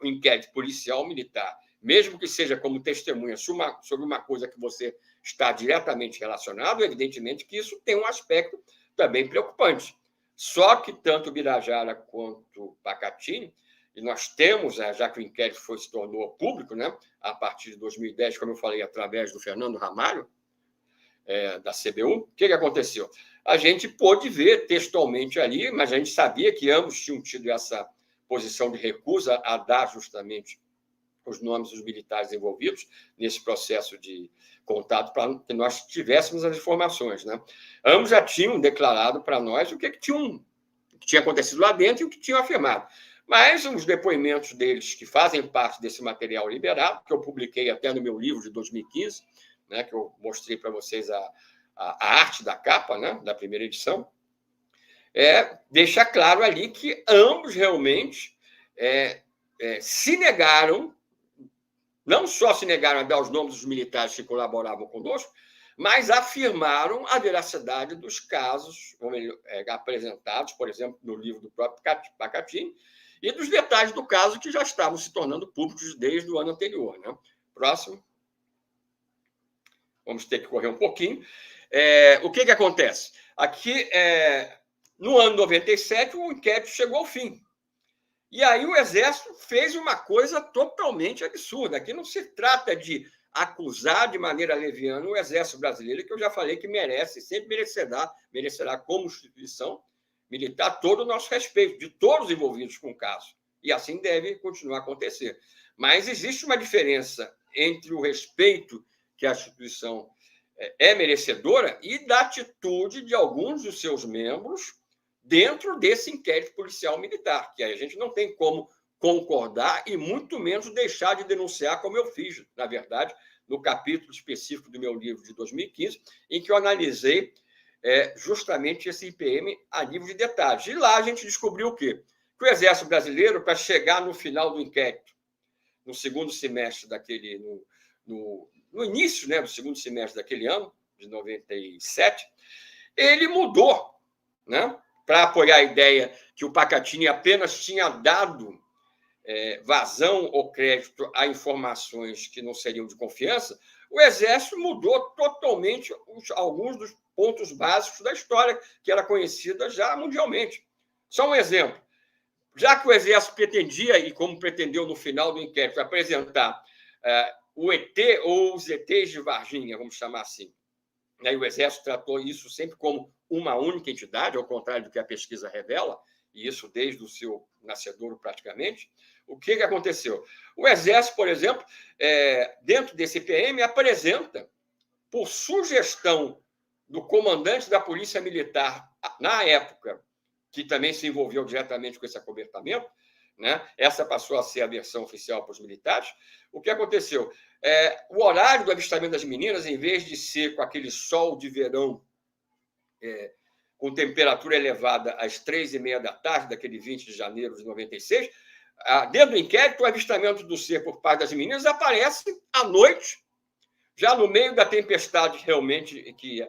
inquérito policial militar mesmo que seja como testemunha sobre uma coisa que você está diretamente relacionado, evidentemente que isso tem um aspecto também preocupante. Só que tanto Birajara quanto Pacatini, e nós temos, já que o inquérito se tornou público, né, a partir de 2010, como eu falei, através do Fernando Ramalho, da CBU, o que aconteceu? A gente pôde ver textualmente ali, mas a gente sabia que ambos tinham tido essa posição de recusa a dar justamente os nomes dos militares envolvidos nesse processo de contato para que nós tivéssemos as informações, né? Ambos já tinham declarado para nós o que tinha acontecido lá dentro e o que tinham afirmado. Mas os depoimentos deles, que fazem parte desse material liberado, que eu publiquei até no meu livro de 2015, né, que eu mostrei para vocês a arte da capa, né, da primeira edição, deixa claro ali que ambos realmente se negaram, não só se negaram a dar os nomes dos militares que colaboravam conosco, mas afirmaram a veracidade dos casos apresentados, por exemplo, no livro do próprio Pacatini, e dos detalhes do caso que já estavam se tornando públicos desde o ano anterior, né? Próximo. Vamos ter que correr um pouquinho. O que acontece? Aqui, no ano 97, o inquérito chegou ao fim. E aí o Exército fez uma coisa totalmente absurda. Aqui não se trata de acusar de maneira leviana o Exército Brasileiro, que eu já falei que merece, sempre merecerá como instituição militar todo o nosso respeito, de todos os envolvidos com o caso. E assim deve continuar a acontecer. Mas existe uma diferença entre o respeito que a instituição é merecedora e da atitude de alguns dos seus membros dentro desse inquérito policial militar, que aí a gente não tem como concordar e muito menos deixar de denunciar, como eu fiz, na verdade, no capítulo específico do meu livro de 2015, em que eu analisei justamente esse IPM a nível de detalhes. E lá a gente descobriu o quê? Que o Exército Brasileiro, para chegar no final do inquérito, no segundo semestre daquele... No início, né, do segundo semestre daquele ano, de 97, ele mudou, né, para apoiar a ideia que o Pacatini apenas tinha dado vazão ou crédito a informações que não seriam de confiança. O Exército mudou totalmente alguns dos pontos básicos da história, que era conhecida já mundialmente. Só um exemplo. Já que o Exército pretendia, e como pretendeu no final do inquérito, apresentar o ET ou os ETs de Varginha, vamos chamar assim, e o Exército tratou isso sempre como uma única entidade, ao contrário do que a pesquisa revela, e isso desde o seu nascedouro praticamente. O que aconteceu? O Exército, por exemplo, dentro desse IPM, apresenta, por sugestão do comandante da Polícia Militar, na época, que também se envolveu diretamente com esse acobertamento, né? Essa passou a ser a versão oficial para os militares. O que aconteceu? O horário do avistamento das meninas, em vez de ser com aquele sol de verão com temperatura elevada às 3h30 da tarde, daquele 20 de janeiro de 96, dentro do inquérito, o avistamento do ser por parte das meninas aparece à noite, já no meio da tempestade realmente que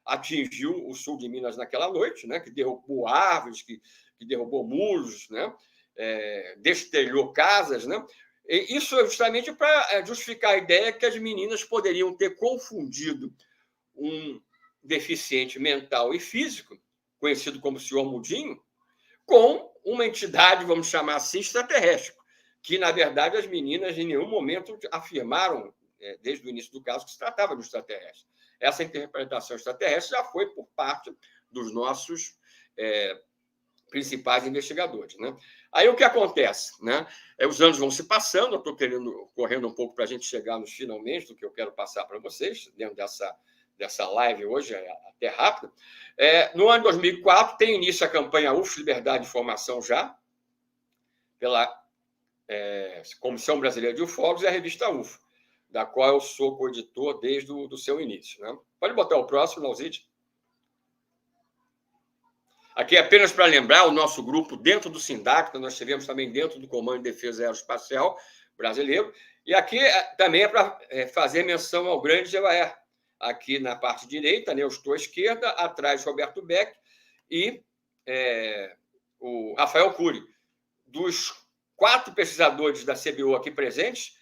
atingiu o sul de Minas naquela noite, né, que derrubou árvores, que derrubou muros, né, destelhou casas, né? E isso é justamente para justificar a ideia que as meninas poderiam ter confundido um deficiente mental e físico, conhecido como senhor Mudinho, com uma entidade, vamos chamar assim, extraterrestre, que, na verdade, as meninas em nenhum momento afirmaram, desde o início do caso, que se tratava de um extraterrestre. Essa interpretação extraterrestre já foi por parte dos nossos principais investigadores, né? Aí o que acontece, né? Os anos vão se passando, eu estou correndo um pouco para a gente chegar nos finalmente do que eu quero passar para vocês, dentro dessa live hoje, até rápida. No ano de 2004, tem início a campanha UF, Liberdade de Informação já, pela Comissão Brasileira de Ufólogos e a revista UFO, da qual eu sou coeditor desde o seu início, né? Pode botar o próximo, Lauside. Aqui apenas para lembrar, o nosso grupo dentro do SINDAC, nós tivemos também dentro do Comando de Defesa Aeroespacial Brasileiro, e aqui também é para fazer menção ao grande Gevaer, aqui na parte direita, né, eu estou à esquerda, atrás Roberto Beck e o Rafael Cury. Dos 4 pesquisadores da CBU aqui presentes,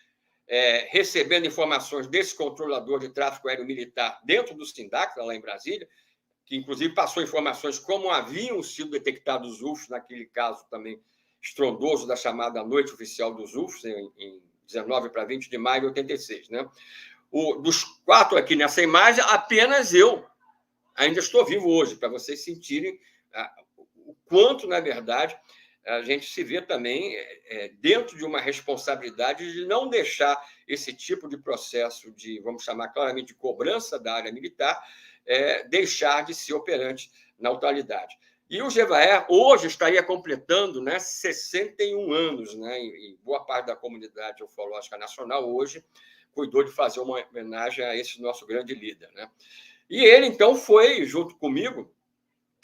recebendo informações desse controlador de tráfego aéreo militar dentro do SINDAC, lá em Brasília, que inclusive passou informações como haviam sido detectados UFOs, naquele caso também estrondoso da chamada Noite Oficial dos UFOs, em 19 para 20 de maio de 86. Né? Dos 4 aqui nessa imagem, apenas eu ainda estou vivo hoje, para vocês sentirem o quanto, na verdade, a gente se vê também dentro de uma responsabilidade de não deixar esse tipo de processo de, vamos chamar claramente, de cobrança da área militar, deixar de ser operante na atualidade. E o GEVAER hoje estaria completando, né, 61 anos, né, e boa parte da comunidade ufológica nacional hoje cuidou de fazer uma homenagem a esse nosso grande líder. Né? E ele, então, foi, junto comigo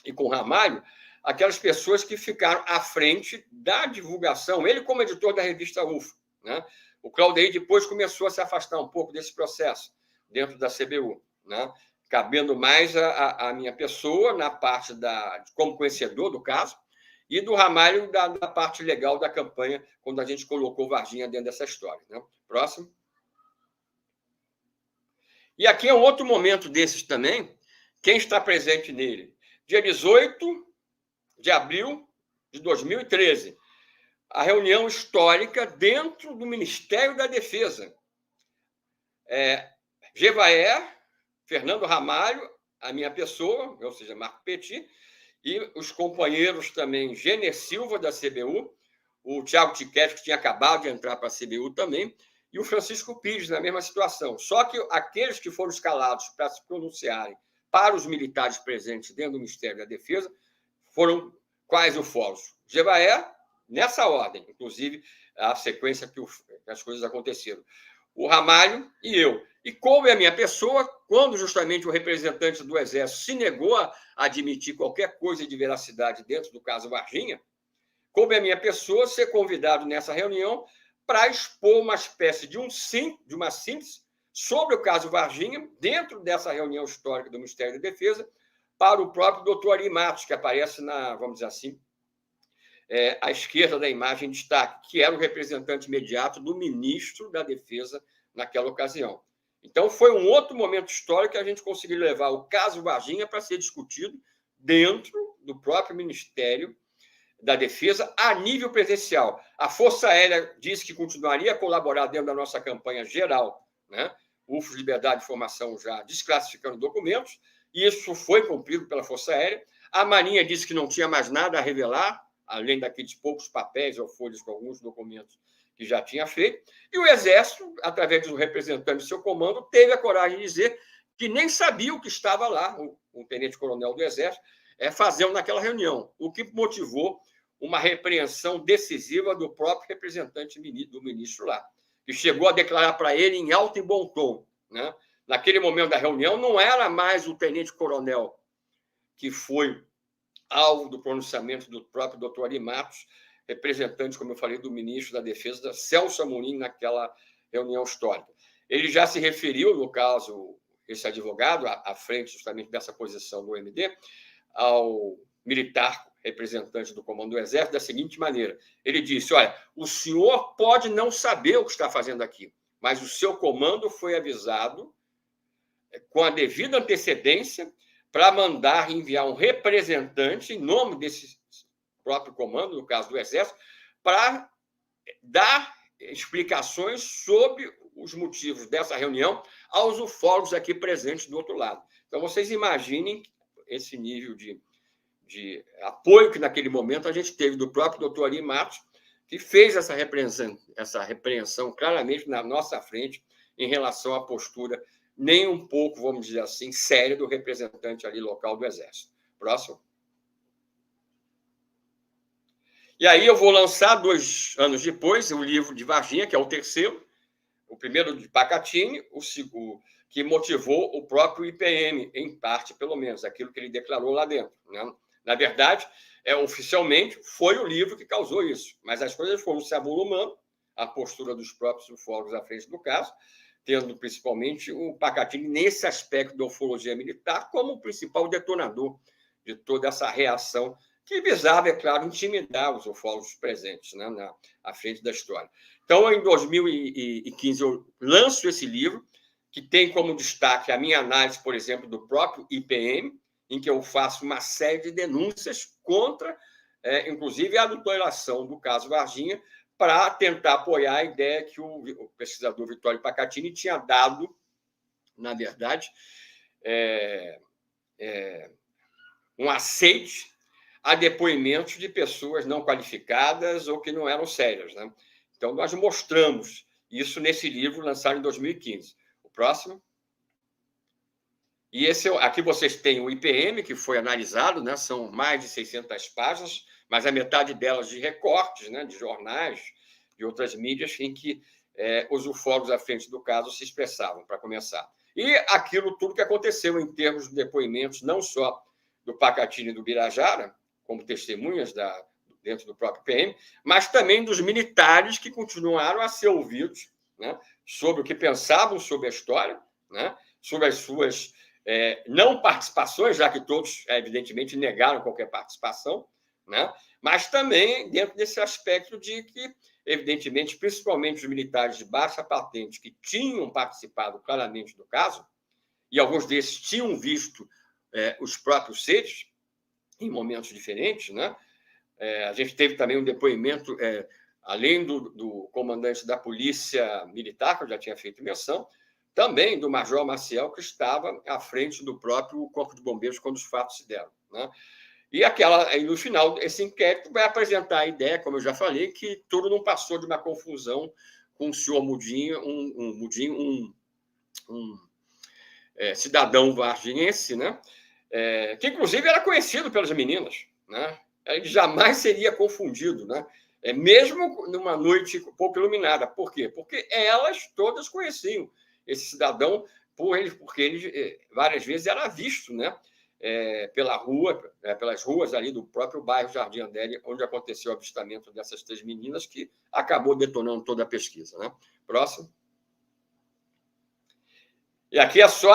e com o Ramalho, aquelas pessoas que ficaram à frente da divulgação, ele como editor da revista UFO. Né? O Claudeir depois começou a se afastar um pouco desse processo dentro da CBU, né? Cabendo mais a minha pessoa na parte como conhecedor do caso, e do Ramalho da parte legal da campanha, quando a gente colocou Varginha dentro dessa história. Né? Próximo. E aqui é um outro momento desses também, quem está presente nele. Dia 18 de abril de 2013, a reunião histórica dentro do Ministério da Defesa. GEVAER, Fernando Ramalho, a minha pessoa, ou seja, Marco Petit, e os companheiros também, Gêner Silva, da CBU, o Thiago Tiquete, que tinha acabado de entrar para a CBU também, e o Francisco Pires, na mesma situação. Só que aqueles que foram escalados para se pronunciarem para os militares presentes dentro do Ministério da Defesa foram quais ufólogos? GEVAER, nessa ordem, inclusive a sequência que as coisas aconteceram. O Ramalho e eu. E coube a minha pessoa, quando justamente o representante do Exército se negou a admitir qualquer coisa de veracidade dentro do caso Varginha, coube a minha pessoa ser convidado nessa reunião para expor uma espécie de uma síntese sobre o caso Varginha, dentro dessa reunião histórica do Ministério da Defesa, para o próprio doutor Ari Matos, que aparece vamos dizer assim, à esquerda da imagem em destaque, que era o representante imediato do ministro da Defesa naquela ocasião. Então, foi um outro momento histórico que a gente conseguiu levar o caso Varginha para ser discutido dentro do próprio Ministério da Defesa a nível presencial. A Força Aérea disse que continuaria a colaborar dentro da nossa campanha geral, né? UFOS, Liberdade de Informação já desclassificando documentos, e isso foi cumprido pela Força Aérea. A Marinha disse que não tinha mais nada a revelar, além daqueles poucos papéis ou folhas com alguns documentos que já tinha feito, e o Exército, através do representante do seu comando, teve a coragem de dizer que nem sabia o que estava lá, o tenente-coronel do Exército, fazendo naquela reunião, o que motivou uma repreensão decisiva do próprio representante do ministro lá, que chegou a declarar para ele em alto e bom tom. Né? Naquele momento da reunião, não era mais o tenente-coronel que foi alvo do pronunciamento do próprio doutor Ari Matos, representante, como eu falei, do ministro da Defesa, Celso Amorim, naquela reunião histórica. Ele já se referiu, no caso, esse advogado, à frente justamente dessa posição do MD, ao militar representante do Comando do Exército, da seguinte maneira. Ele disse, olha, o senhor pode não saber o que está fazendo aqui, mas o seu comando foi avisado com a devida antecedência para mandar enviar um representante em nome desse próprio comando, no caso do Exército, para dar explicações sobre os motivos dessa reunião aos ufólogos aqui presentes do outro lado. Então, vocês imaginem esse nível de apoio que, naquele momento, a gente teve do próprio doutor Ari Matos, que fez essa repreensão claramente na nossa frente em relação à postura nem um pouco, vamos dizer assim, séria do representante ali local do Exército. Próximo. E aí eu vou lançar 2 anos depois o livro de Varginha, que é o terceiro, o primeiro de Pacatini, o segundo, que motivou o próprio IPM, em parte, pelo menos, aquilo que ele declarou lá dentro. Né? Na verdade, oficialmente, foi o livro que causou isso, mas as coisas foram se avolumando, a postura dos próprios ufólogos à frente do caso, tendo principalmente o Pacatini nesse aspecto da ufologia militar como o principal detonador de toda essa reação que visava, é claro, intimidar os ufólogos presentes, né, à frente da história. Então, em 2015, eu lanço esse livro, que tem como destaque a minha análise, por exemplo, do próprio IPM, em que eu faço uma série de denúncias contra, inclusive, a adulteração do caso Varginha, para tentar apoiar a ideia que o pesquisador Vittorio Pacatini tinha dado, na verdade, um aceite a depoimentos de pessoas não qualificadas ou que não eram sérias, né? Então, nós mostramos isso nesse livro lançado em 2015. O próximo. E aqui vocês têm o IPM, que foi analisado, né? São mais de 600 páginas, mas a metade delas de recortes, né? De jornais, de outras mídias, em que os ufólogos à frente do caso se expressavam, para começar. E aquilo tudo que aconteceu em termos de depoimentos, não só do Pacatini e do Birajara, como testemunhas dentro do próprio PM, mas também dos militares que continuaram a ser ouvidos, né? Sobre o que pensavam sobre a história, né? Sobre as suas não participações, já que todos, evidentemente, negaram qualquer participação, né? Mas também dentro desse aspecto de que, evidentemente, principalmente os militares de baixa patente que tinham participado claramente do caso, e alguns desses tinham visto os próprios seres em momentos diferentes, né? A gente teve também um depoimento, além do comandante da Polícia Militar, que eu já tinha feito menção, também do Major Maciel, que estava à frente do próprio Corpo de Bombeiros quando os fatos se deram, né? E no final, esse inquérito vai apresentar a ideia, como eu já falei, que tudo não passou de uma confusão com o senhor Mudinho, um cidadão varginhense, né? Que, inclusive, era conhecido pelas meninas, né? Ele jamais seria confundido, né? Mesmo numa noite pouco iluminada. Por quê? Porque elas todas conheciam esse cidadão, porque ele várias vezes era visto, né? Pelas ruas ali do próprio bairro Jardim Adélia, onde aconteceu o avistamento dessas 3 meninas, que acabou detonando toda a pesquisa, né? Próximo. E aqui é só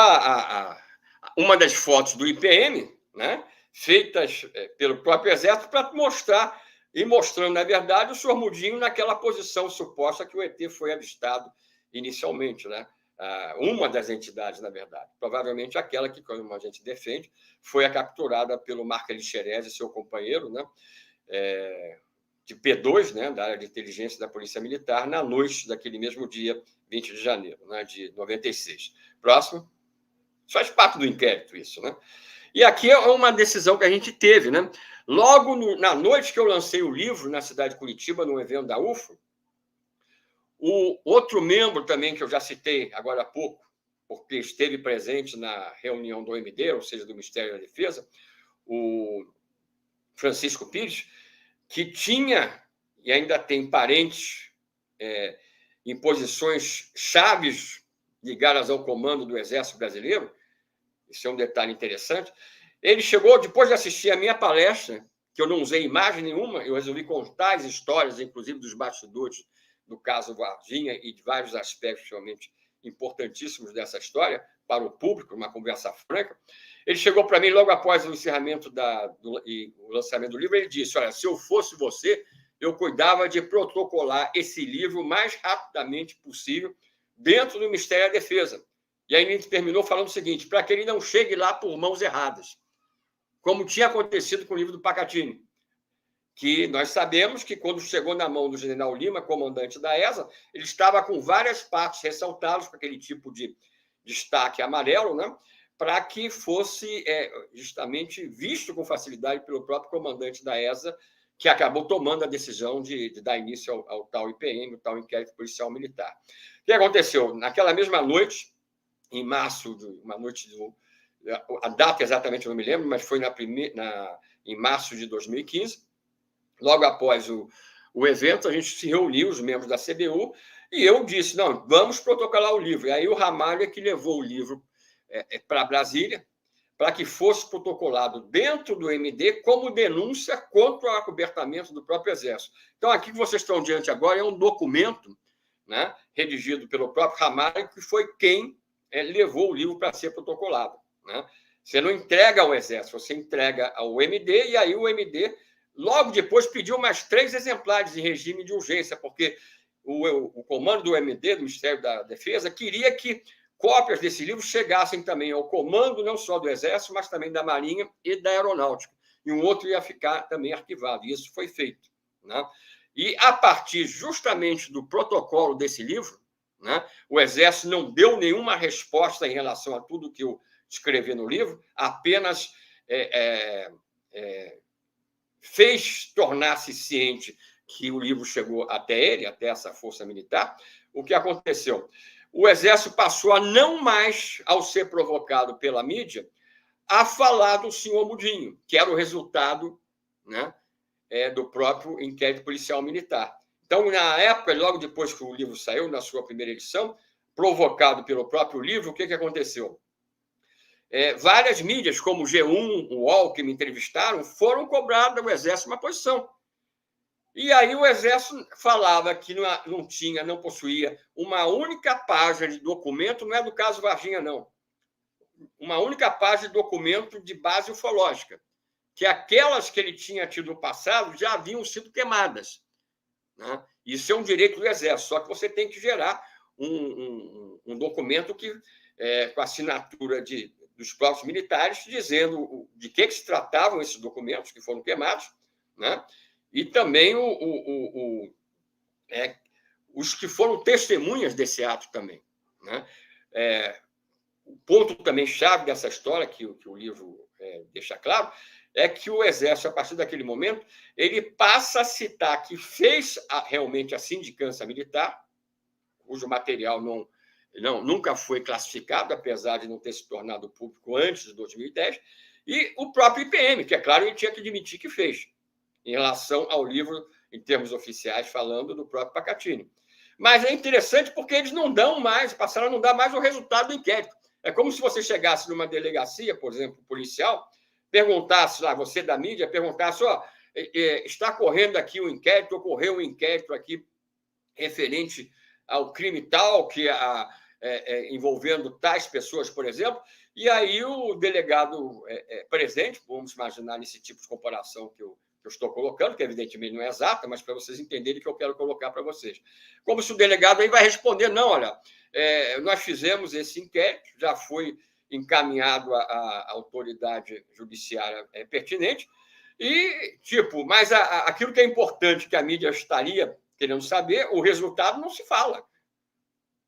uma das fotos do IPM, né? Feitas pelo próprio Exército para mostrar, e mostrando, na verdade, o senhor Mudinho naquela posição suposta que o ET foi avistado inicialmente, né? Uma das entidades, na verdade, provavelmente aquela que, como a gente defende, foi capturada pelo Marco Elixerez e seu companheiro, né? De P2, né? Da área de inteligência da Polícia Militar, na noite daquele mesmo dia, 20 de janeiro, né? De 96. Próximo. Faz parte do inquérito isso, né? E aqui é uma decisão que a gente teve, né? Logo na noite que eu lancei o livro na cidade de Curitiba, no evento da UFO, o outro membro também que eu já citei agora há pouco, porque esteve presente na reunião do OMD, ou seja, do Ministério da Defesa, o Francisco Pires, que tinha e ainda tem parentes em posições chaves ligadas ao comando do Exército Brasileiro. Isso é um detalhe interessante. Ele chegou, depois de assistir a minha palestra, que eu não usei imagem nenhuma, eu resolvi contar as histórias, inclusive dos bastidores do caso Varginha e de vários aspectos realmente importantíssimos dessa história para o público, uma conversa franca. Ele chegou para mim logo após o encerramento e o lançamento do livro, ele disse: olha, se eu fosse você, eu cuidava de protocolar esse livro o mais rapidamente possível dentro do Ministério da Defesa. E aí ele terminou falando o seguinte: para que ele não chegue lá por mãos erradas, como tinha acontecido com o livro do Pacatini, que nós sabemos que, quando chegou na mão do general Lima, comandante da ESA, ele estava com várias partes ressaltadas com aquele tipo de destaque amarelo, né, para que fosse justamente visto com facilidade pelo próprio comandante da ESA, que acabou tomando a decisão de dar início ao tal IPM, o tal Inquérito Policial Militar. O que aconteceu? Naquela mesma noite, em março, a data exatamente eu não me lembro, mas foi em março de 2015, logo após o evento, a gente se reuniu, os membros da CBU, e eu disse: não, vamos protocolar o livro. E aí o Ramalho é que levou o livro para Brasília, para que fosse protocolado dentro do MD como denúncia contra o acobertamento do próprio Exército. Então, aqui que vocês estão diante agora é um documento, né, redigido pelo próprio Ramalho, que foi quem levou o livro para ser protocolado, né? Você não entrega ao Exército, você entrega ao MD, e aí o MD, logo depois, pediu mais 3 exemplares em regime de urgência, porque o comando do MD, do Ministério da Defesa, queria que cópias desse livro chegassem também ao comando, não só do Exército, mas também da Marinha e da Aeronáutica. E um outro ia ficar também arquivado. E isso foi feito, né? E, a partir justamente do protocolo desse livro, né, o Exército não deu nenhuma resposta em relação a tudo que eu escrevi no livro, apenas fez tornar-se ciente que o livro chegou até ele, até essa força militar. O que aconteceu? O Exército passou a não mais, ao ser provocado pela mídia, a falar do senhor Mudinho, que era o resultado, né, do próprio inquérito policial militar. Então, na época, logo depois que o livro saiu, na sua primeira edição, provocado pelo próprio livro, o que aconteceu? Várias mídias, como o G1, o UOL, que me entrevistaram, foram cobradas do Exército uma posição. E aí o Exército falava que não possuía uma única página de documento, não é do caso Varginha, não. Uma única página de documento de base ufológica, que aquelas que ele tinha tido no passado já haviam sido queimadas, né? Isso é um direito do Exército, só que você tem que gerar um documento com a assinatura dos próprios militares, dizendo de que se tratavam esses documentos que foram queimados, né? E também os que foram testemunhas desse ato também, né? O ponto também chave dessa história, que o livro deixa claro, é que o Exército, a partir daquele momento, ele passa a citar que fez realmente a sindicância militar, cujo material nunca foi classificado, apesar de não ter se tornado público antes de 2010, e o próprio IPM, que, é claro, ele tinha que admitir que fez, em relação ao livro, em termos oficiais, falando do próprio Pacatini. Mas é interessante porque eles passaram a não dar mais o resultado do inquérito. É como se você chegasse numa delegacia, por exemplo, policial, perguntasse lá, você da mídia, perguntasse, está correndo aqui um inquérito, ocorreu um inquérito aqui referente ao crime tal, envolvendo tais pessoas, por exemplo, e aí o delegado presente, vamos imaginar nesse tipo de comparação que eu estou colocando, que evidentemente não é exata, mas para vocês entenderem que eu quero colocar para vocês. Como se o delegado aí vai responder, não, olha, nós fizemos esse inquérito, já foi encaminhado à autoridade judiciária pertinente, mas aquilo que é importante que a mídia estaria querendo saber, o resultado não se fala,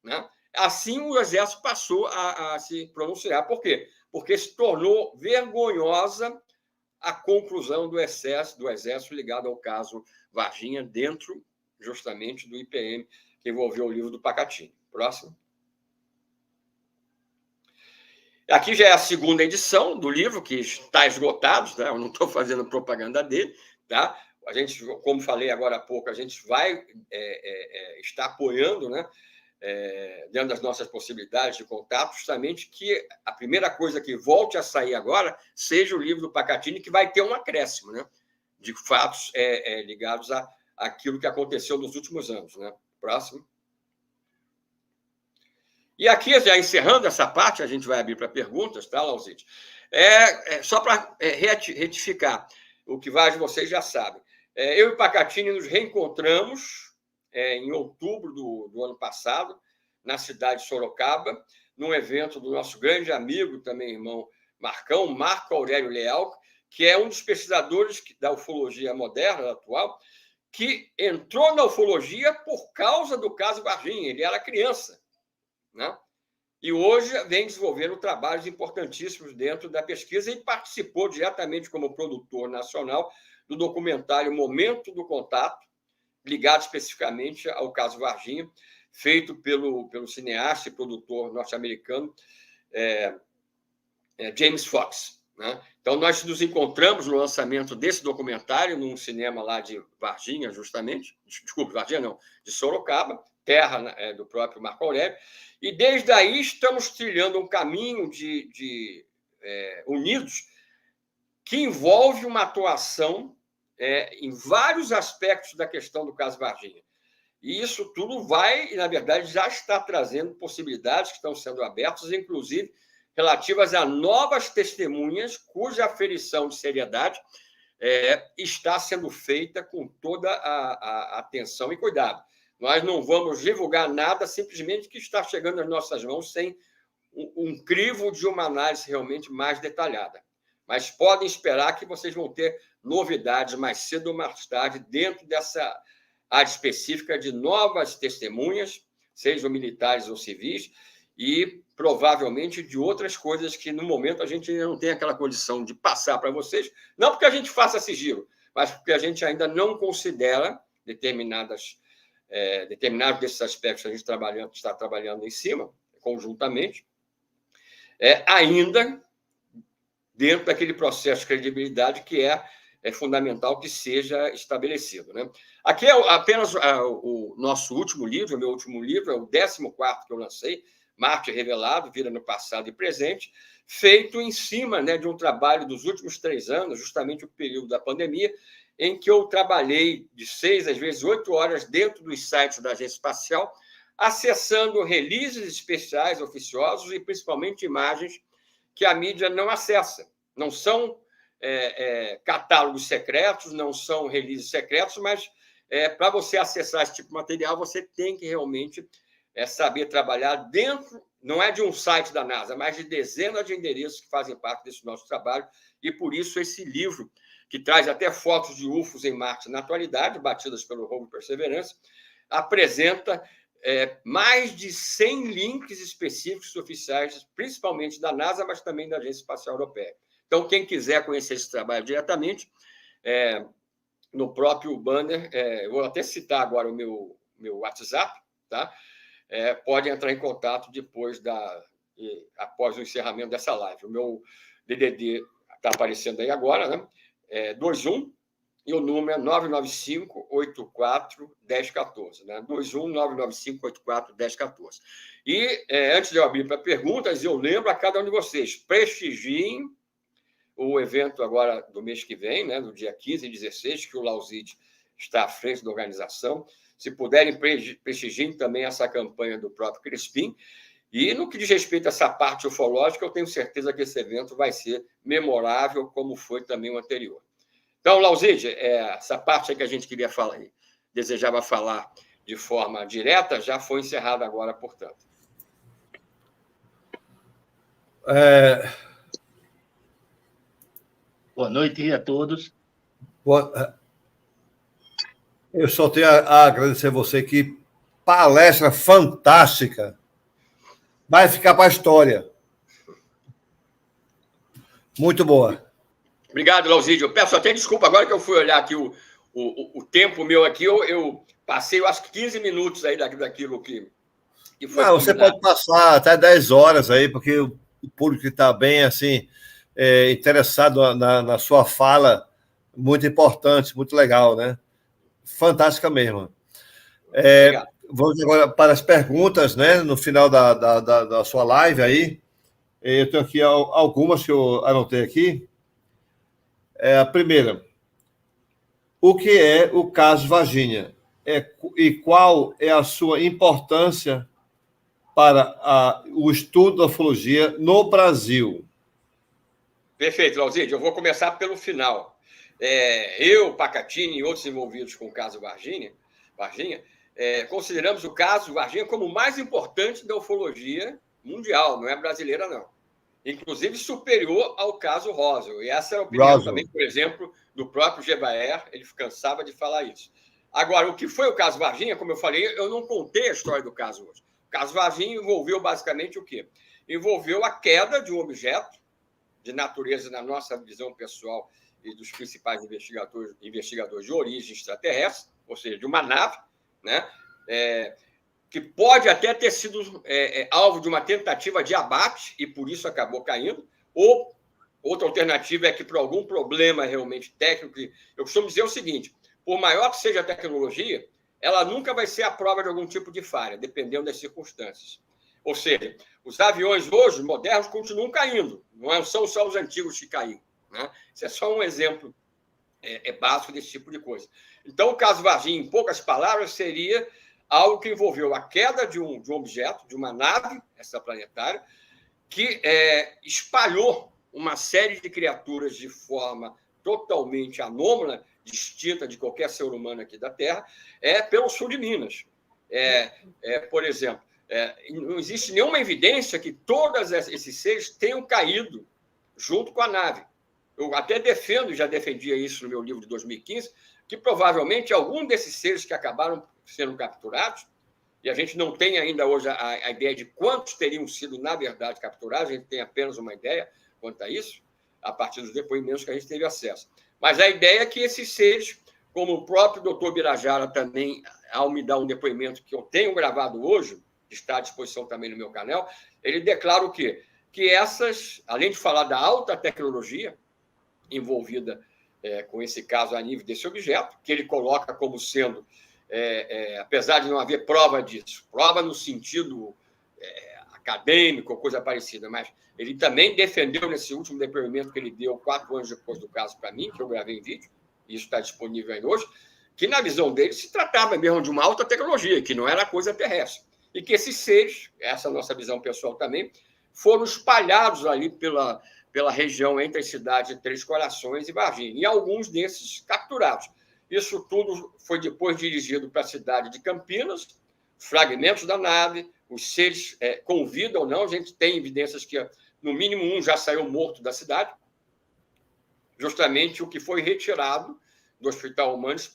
né? Assim, o Exército passou a se pronunciar. Por quê? Porque se tornou vergonhosa a conclusão do Exército ligado ao caso Varginha, dentro, justamente, do IPM, que envolveu o livro do Pacatini. Próximo. Aqui já é a segunda edição do livro, que está esgotado, tá? Eu não estou fazendo propaganda dele, tá? A gente, como falei agora há pouco, a gente vai estar apoiando, né, dentro das nossas possibilidades de contato, justamente que a primeira coisa que volte a sair agora seja o livro do Pacatini, que vai ter um acréscimo, né, de fatos ligados àquilo que aconteceu nos últimos anos, né? Próximo. E aqui, já encerrando essa parte, a gente vai abrir para perguntas, tá, Lauzite? Só para retificar, o que vários de vocês já sabem. Eu e o Pacatini nos reencontramos em outubro do ano passado, na cidade de Sorocaba, num evento do nosso grande amigo, também irmão Marcão, Marco Aurélio Leal, que é um dos pesquisadores da ufologia moderna, atual, que entrou na ufologia por causa do caso Varginha. Ele era criança, né? E hoje vem desenvolvendo trabalhos importantíssimos dentro da pesquisa e participou diretamente como produtor nacional do documentário Momento do Contato, ligado especificamente ao caso Varginha, feito pelo cineasta e produtor norte-americano James Fox, né? Então, nós nos encontramos no lançamento desse documentário num cinema lá de Varginha, justamente. Desculpe, Varginha não, de Sorocaba, terra do próprio Marco Aurélio. E, desde aí, estamos trilhando um caminho de unidos que envolve uma atuação em vários aspectos da questão do caso Varginha. E isso tudo vai, na verdade, já está trazendo possibilidades que estão sendo abertas, inclusive relativas a novas testemunhas, cuja aferição de seriedade está sendo feita com toda a atenção e cuidado. nós não vamos divulgar nada simplesmente que está chegando às nossas mãos sem um crivo de uma análise realmente mais detalhada. Mas podem esperar que vocês vão ter novidades mais cedo ou mais tarde dentro dessa área específica de novas testemunhas, sejam militares ou civis, e provavelmente de outras coisas que, no momento, a gente ainda não tem aquela condição de passar para vocês, não porque a gente faça sigilo, mas porque a gente ainda não considera determinados desses aspectos que a gente está trabalhando em cima, conjuntamente, ainda dentro daquele processo de credibilidade que é fundamental que seja estabelecido. Né? Aqui é apenas o nosso último livro, o meu último livro, é o 14º que eu lancei, Marte Revelado, Vida no Passado e Presente, feito em cima, né, de um trabalho dos últimos 3 anos, justamente o período da pandemia, em que eu trabalhei de 6, às vezes 8 horas dentro dos sites da Agência Espacial, acessando releases especiais oficiosos e, principalmente, imagens que a mídia não acessa. Não são catálogos secretos, não são releases secretos, mas para você acessar esse tipo de material, você tem que realmente saber trabalhar dentro, não é de um site da NASA, mas de dezenas de endereços que fazem parte desse nosso trabalho, e por isso esse livro, que traz até fotos de UFOs em Marte na atualidade, batidas pelo rover Perseverance, apresenta mais de 100 links específicos oficiais, principalmente da NASA, mas também da Agência Espacial Europeia. Então, quem quiser conhecer esse trabalho diretamente, no próprio banner, vou até citar agora o meu WhatsApp, tá? Pode entrar em contato após o encerramento dessa live. O meu DDD está aparecendo aí agora, né? 21, e o número é 995-84-1014, né? 21-995-84-1014. E, antes de eu abrir para perguntas, eu lembro a cada um de vocês, prestigiem o evento agora do mês que vem, né, no dia 15 e 16, que o Lauzide está à frente da organização. Se puderem, prestigiem também essa campanha do próprio Crispim. E, no que diz respeito a essa parte ufológica, eu tenho certeza que esse evento vai ser memorável, como foi também o anterior. Então, Lauzide, essa parte aí que a gente queria falar, desejava falar de forma direta, já foi encerrada agora, portanto. Boa noite a todos. Eu só tenho a agradecer a você, que palestra fantástica. Vai ficar para a história. Muito boa. Obrigado, Lauzide. Eu peço até desculpa agora que eu fui olhar aqui o tempo meu aqui, eu passei, eu acho que 15 minutos aí daquilo que foi. Não, você pode passar até 10 horas aí, porque o público está bem assim, interessado na sua fala, muito importante, muito legal, né? Fantástica mesmo. Vamos agora para as perguntas, né? No final da sua live aí. Eu tenho aqui algumas que eu anotei aqui. A primeira, o que é o caso Varginha? E qual é a sua importância para o estudo da ufologia no Brasil? Perfeito, Lauzide. Eu vou começar pelo final. Eu, Pacatini e outros envolvidos com o caso Varginha, consideramos o caso Varginha como o mais importante da ufologia mundial, não é brasileira, não. Inclusive superior ao caso Roswell. E essa é a opinião também, por exemplo, do próprio Gevaert, ele cansava de falar isso. Agora, o que foi o caso Varginha, como eu falei, eu não contei a história do caso hoje. O caso Varginha envolveu basicamente o quê? Envolveu a queda de um objeto de natureza, na nossa visão pessoal e dos principais investigadores de origem extraterrestre, ou seja, de uma nave, né? Que pode até ter sido alvo de uma tentativa de abate e por isso acabou caindo, ou outra alternativa é que por algum problema realmente técnico, eu costumo dizer o seguinte, por maior que seja a tecnologia, ela nunca vai ser a prova de algum tipo de falha, dependendo das circunstâncias. Ou seja, os aviões hoje, modernos, continuam caindo, não são só os antigos que caíram, né? Isso é só um exemplo básico desse tipo de coisa. Então, o caso Varginha, em poucas palavras, seria algo que envolveu a queda de um objeto, de uma nave extraplanetária, que espalhou uma série de criaturas de forma totalmente anômala, distinta de qualquer ser humano aqui da Terra, pelo sul de Minas. Por exemplo, não existe nenhuma evidência que todos esses seres tenham caído junto com a nave. Eu até defendo, já defendia isso no meu livro de 2015, que provavelmente algum desses seres que acabaram sendo capturados, e a gente não tem ainda hoje a ideia de quantos teriam sido, na verdade, capturados, a gente tem apenas uma ideia quanto a isso, a partir dos depoimentos que a gente teve acesso. Mas a ideia é que esses seres, como o próprio doutor Birajara também, ao me dar um depoimento que eu tenho gravado hoje, que está à disposição também no meu canal, ele declara o quê? Que essas, além de falar da alta tecnologia envolvida com esse caso a nível desse objeto, que ele coloca como sendo, apesar de não haver prova disso, prova no sentido acadêmico ou coisa parecida, mas ele também defendeu nesse último depoimento que ele deu 4 anos depois do caso para mim, que eu gravei em vídeo, e isso está disponível aí hoje, que na visão dele se tratava mesmo de uma alta tecnologia, que não era coisa terrestre, e que esses seres, essa nossa visão pessoal também, foram espalhados ali pela região entre as cidades de Três Corações e Varginha, e alguns desses capturados. Isso tudo foi depois dirigido para a cidade de Campinas, fragmentos da nave, os seres com vida ou não, a gente tem evidências que, no mínimo, um já saiu morto da cidade, justamente o que foi retirado do Hospital Humanes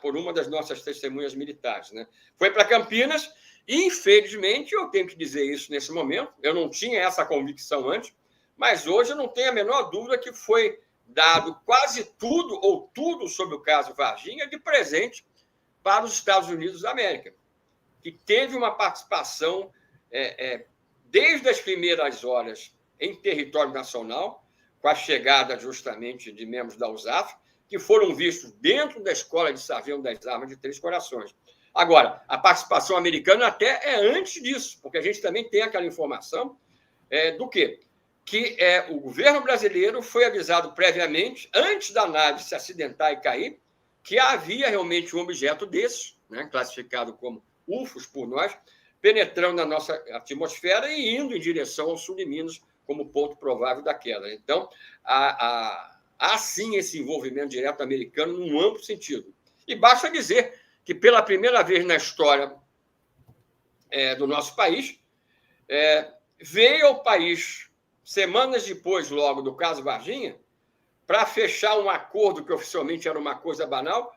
por uma das nossas testemunhas militares. Né? Foi para Campinas, e, infelizmente, eu tenho que dizer isso nesse momento, eu não tinha essa convicção antes, mas hoje eu não tenho a menor dúvida que foi dado quase tudo ou tudo sobre o caso Varginha de presente para os Estados Unidos da América, que teve uma participação desde as primeiras horas em território nacional, com a chegada justamente de membros da USAF, que foram vistos dentro da Escola de Sargento das Armas de Três Corações. Agora, a participação americana até é antes disso, porque a gente também tem aquela informação do quê? Que o governo brasileiro foi avisado previamente, antes da nave se acidentar e cair, que havia realmente um objeto desse, né, classificado como UFOs por nós, penetrando na nossa atmosfera e indo em direção ao sul de Minas como ponto provável da queda. Então, há sim esse envolvimento direto americano num amplo sentido. E basta dizer que, pela primeira vez na história do nosso país, veio ao país, semanas depois, logo, do caso Varginha, para fechar um acordo que oficialmente era uma coisa banal,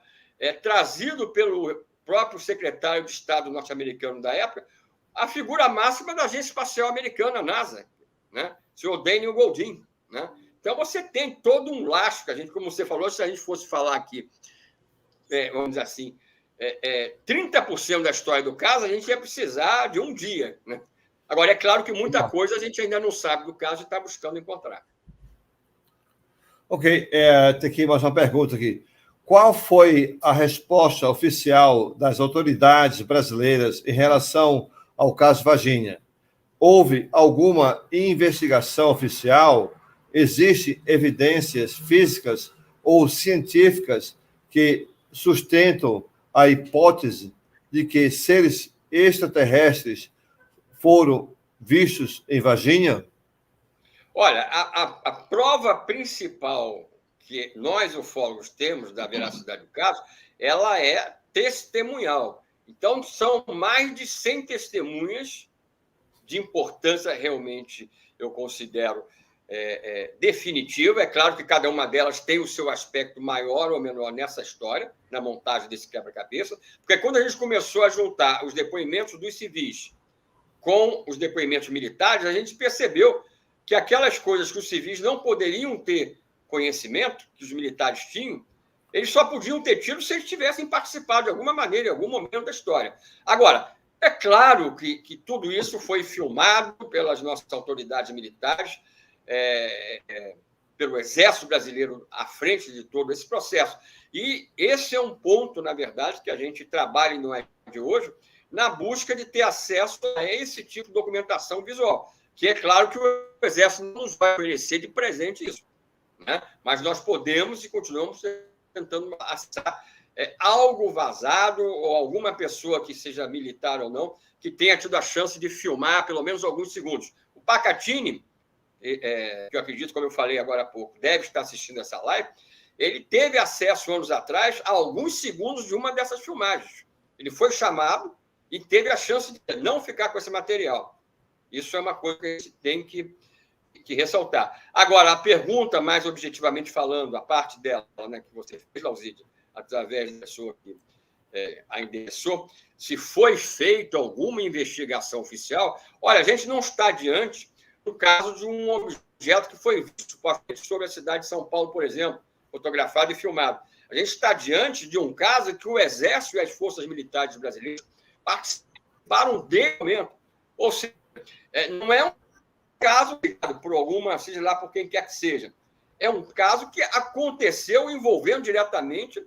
trazido pelo próprio secretário de Estado norte-americano da época, a figura máxima da Agência Espacial Americana, a NASA, né? O senhor Daniel Goldin. Né? Então, você tem todo um lastro, que a gente, como você falou, se a gente fosse falar aqui, vamos dizer assim, 30% da história do caso, a gente ia precisar de um dia. Né? Agora, é claro que muita coisa a gente ainda não sabe do caso e está buscando encontrar. Ok, tem aqui mais uma pergunta aqui. Qual foi a resposta oficial das autoridades brasileiras em relação ao caso Varginha? Houve alguma investigação oficial? Existem evidências físicas ou científicas que sustentam a hipótese de que seres extraterrestres foram vistos em Varginha? Olha, a prova principal que nós, ufólogos, temos da veracidade do caso, ela é testemunhal. Então, são mais de 100 testemunhas de importância, realmente, eu considero definitiva. É claro que cada uma delas tem o seu aspecto maior ou menor nessa história, na montagem desse quebra-cabeça, porque quando a gente começou a juntar os depoimentos dos civis com os depoimentos militares, a gente percebeu que aquelas coisas que os civis não poderiam ter conhecimento, que os militares tinham, eles só podiam ter tido se eles tivessem participado de alguma maneira, em algum momento da história. Agora, é claro que tudo isso foi filmado pelas nossas autoridades militares, pelo Exército Brasileiro à frente de todo esse processo. E esse é um ponto, na verdade, que a gente trabalha no de hoje, na busca de ter acesso a esse tipo de documentação visual, que é claro que o Exército não nos vai oferecer de presente isso, né? Mas nós podemos e continuamos tentando acessar algo vazado ou alguma pessoa que seja militar ou não, que tenha tido a chance de filmar pelo menos alguns segundos. O Pacatini, que eu acredito, como eu falei agora há pouco, deve estar assistindo essa live, ele teve acesso, anos atrás, a alguns segundos de uma dessas filmagens. Ele foi chamado e teve a chance de não ficar com esse material. Isso é uma coisa que a gente tem que ressaltar. Agora, a pergunta, mais objetivamente falando, a parte dela, né, que você fez, Lauzide, através da pessoa que a endereçou, se foi feita alguma investigação oficial, olha, a gente não está diante do caso de um objeto que foi visto supostamente sobre a cidade de São Paulo, por exemplo, fotografado e filmado. A gente está diante de um caso que o Exército e as forças militares brasileiras participaram desse momento. Ou seja, não é um caso por alguma, seja lá por quem quer que seja. É um caso que aconteceu envolvendo diretamente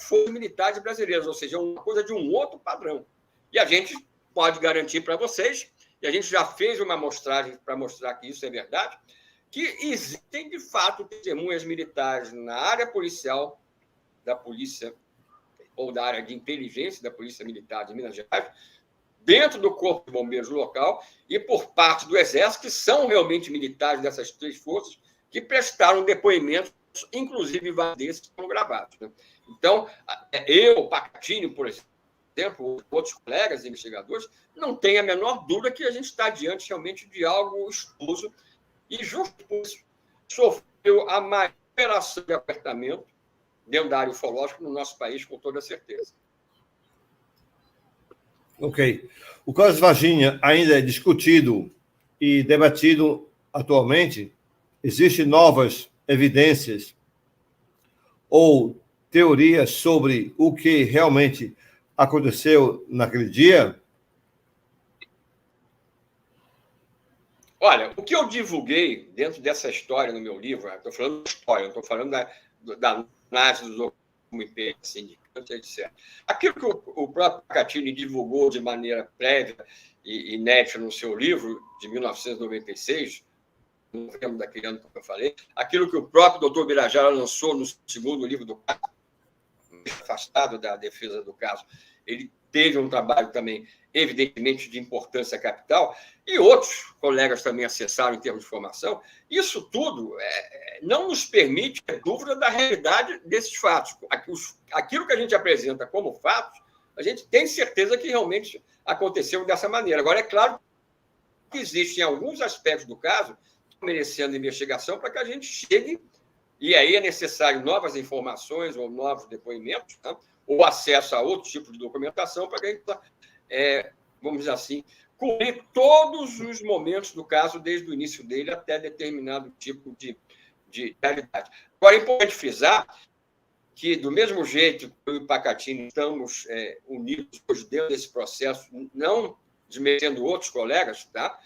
forças militares brasileiras, ou seja, uma coisa de um outro padrão. E a gente pode garantir para vocês, e a gente já fez uma amostragem para mostrar que isso é verdade, que existem, de fato, testemunhas militares na área policial, da polícia, ou da área de inteligência da Polícia Militar de Minas Gerais, dentro do Corpo de Bombeiros local e por parte do Exército, que são realmente militares dessas três forças, que prestaram depoimentos, inclusive vários desses que foram gravados. Né? Então, eu, Pacatini, por exemplo, outros colegas investigadores, não tem a menor dúvida que a gente está diante realmente de algo expulso e, justo por isso, sofreu a maior operação de apertamento dentro da área ufológica no nosso país, com toda certeza. Ok. O caso Varginha ainda é discutido e debatido atualmente? Existem novas evidências ou teorias sobre o que realmente aconteceu naquele dia? Olha, o que eu divulguei dentro dessa história no meu livro, estou falando de história, não estou falando da análise dos comitês sindicantes, etc. Aquilo que o próprio Pacatini divulgou de maneira prévia e inédita no seu livro, de 1996, no novembro daquele ano que eu falei, aquilo que o próprio doutor Birajara lançou no segundo livro do caso, afastado da defesa do caso, ele teve um trabalho também, evidentemente, de importância capital, e outros colegas também acessaram em termos de formação. Isso tudo não nos permite ter dúvida da realidade desses fatos. Aquilo que a gente apresenta como fatos, a gente tem certeza que realmente aconteceu dessa maneira. Agora, é claro que existem alguns aspectos do caso merecendo investigação para que a gente chegue, e aí é necessário novas informações ou novos depoimentos, tá? Ou acesso a outro tipo de documentação para que a gente, vamos dizer assim, cobrir todos os momentos do caso, desde o início dele até determinado tipo de realidade. Agora, é importante frisar que, do mesmo jeito que eu e o Pacatini estamos unidos hoje dentro desse processo, não desmerecendo outros colegas, tá?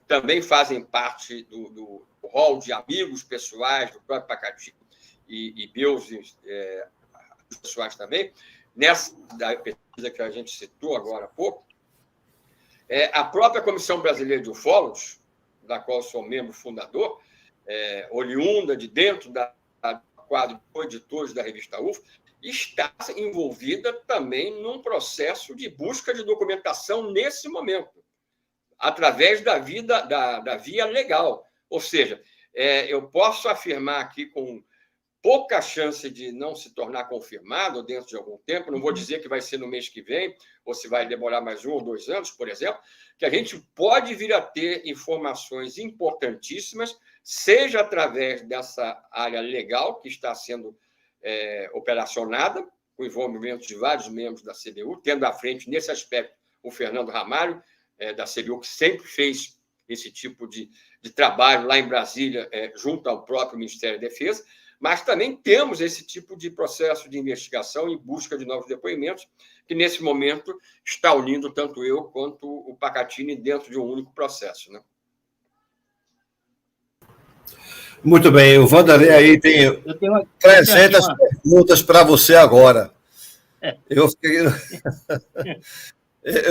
Também fazem parte do rol de amigos pessoais do próprio Pacatini e meus pessoais também, nessa da pesquisa que a gente citou agora há pouco, a própria Comissão Brasileira de Ufólogos, da qual sou membro fundador, oriunda de dentro da quadro de editores da revista UFO, está envolvida também num processo de busca de documentação nesse momento, através da via legal. Ou seja, eu posso afirmar aqui com pouca chance de não se tornar confirmado dentro de algum tempo, não vou dizer que vai ser no mês que vem, ou se vai demorar mais 1 ou 2 anos, por exemplo, que a gente pode vir a ter informações importantíssimas, seja através dessa área legal que está sendo operacionada, com o envolvimento de vários membros da CBU, tendo à frente, nesse aspecto, o Fernando Ramalho, da CBU, que sempre fez esse tipo de trabalho lá em Brasília, junto ao próprio Ministério da Defesa, mas também temos esse tipo de processo de investigação e busca de novos depoimentos, que, nesse momento, está unindo tanto eu quanto o Pacatini dentro de um único processo. Né? Muito bem. O Vanderlei aí tem 300 perguntas para você agora. Eu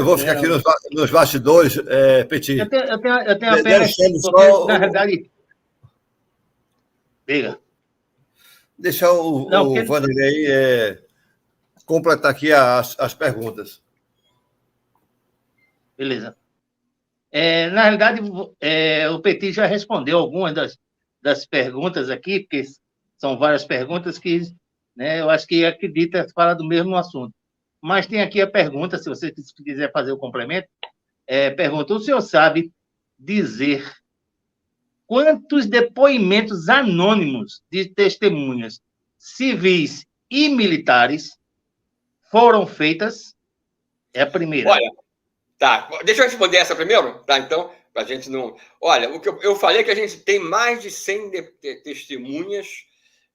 vou ficar aqui nos bastidores, Petit. Eu tenho apenas... Porque, na verdade... Diga. Deixar o Vanderlei completar aqui as perguntas. Beleza. Na realidade, o Petit já respondeu algumas das perguntas aqui, porque são várias perguntas que, né, eu acho que acredita fala do mesmo assunto. mas tem aqui a pergunta, se você quiser fazer o complemento, pergunta, o senhor sabe dizer quantos depoimentos anônimos de testemunhas civis e militares foram feitas? É a primeira. Olha, tá, deixa eu responder essa primeiro, tá? Então, para a gente não... Olha, o que eu falei é que a gente tem mais de 100 testemunhas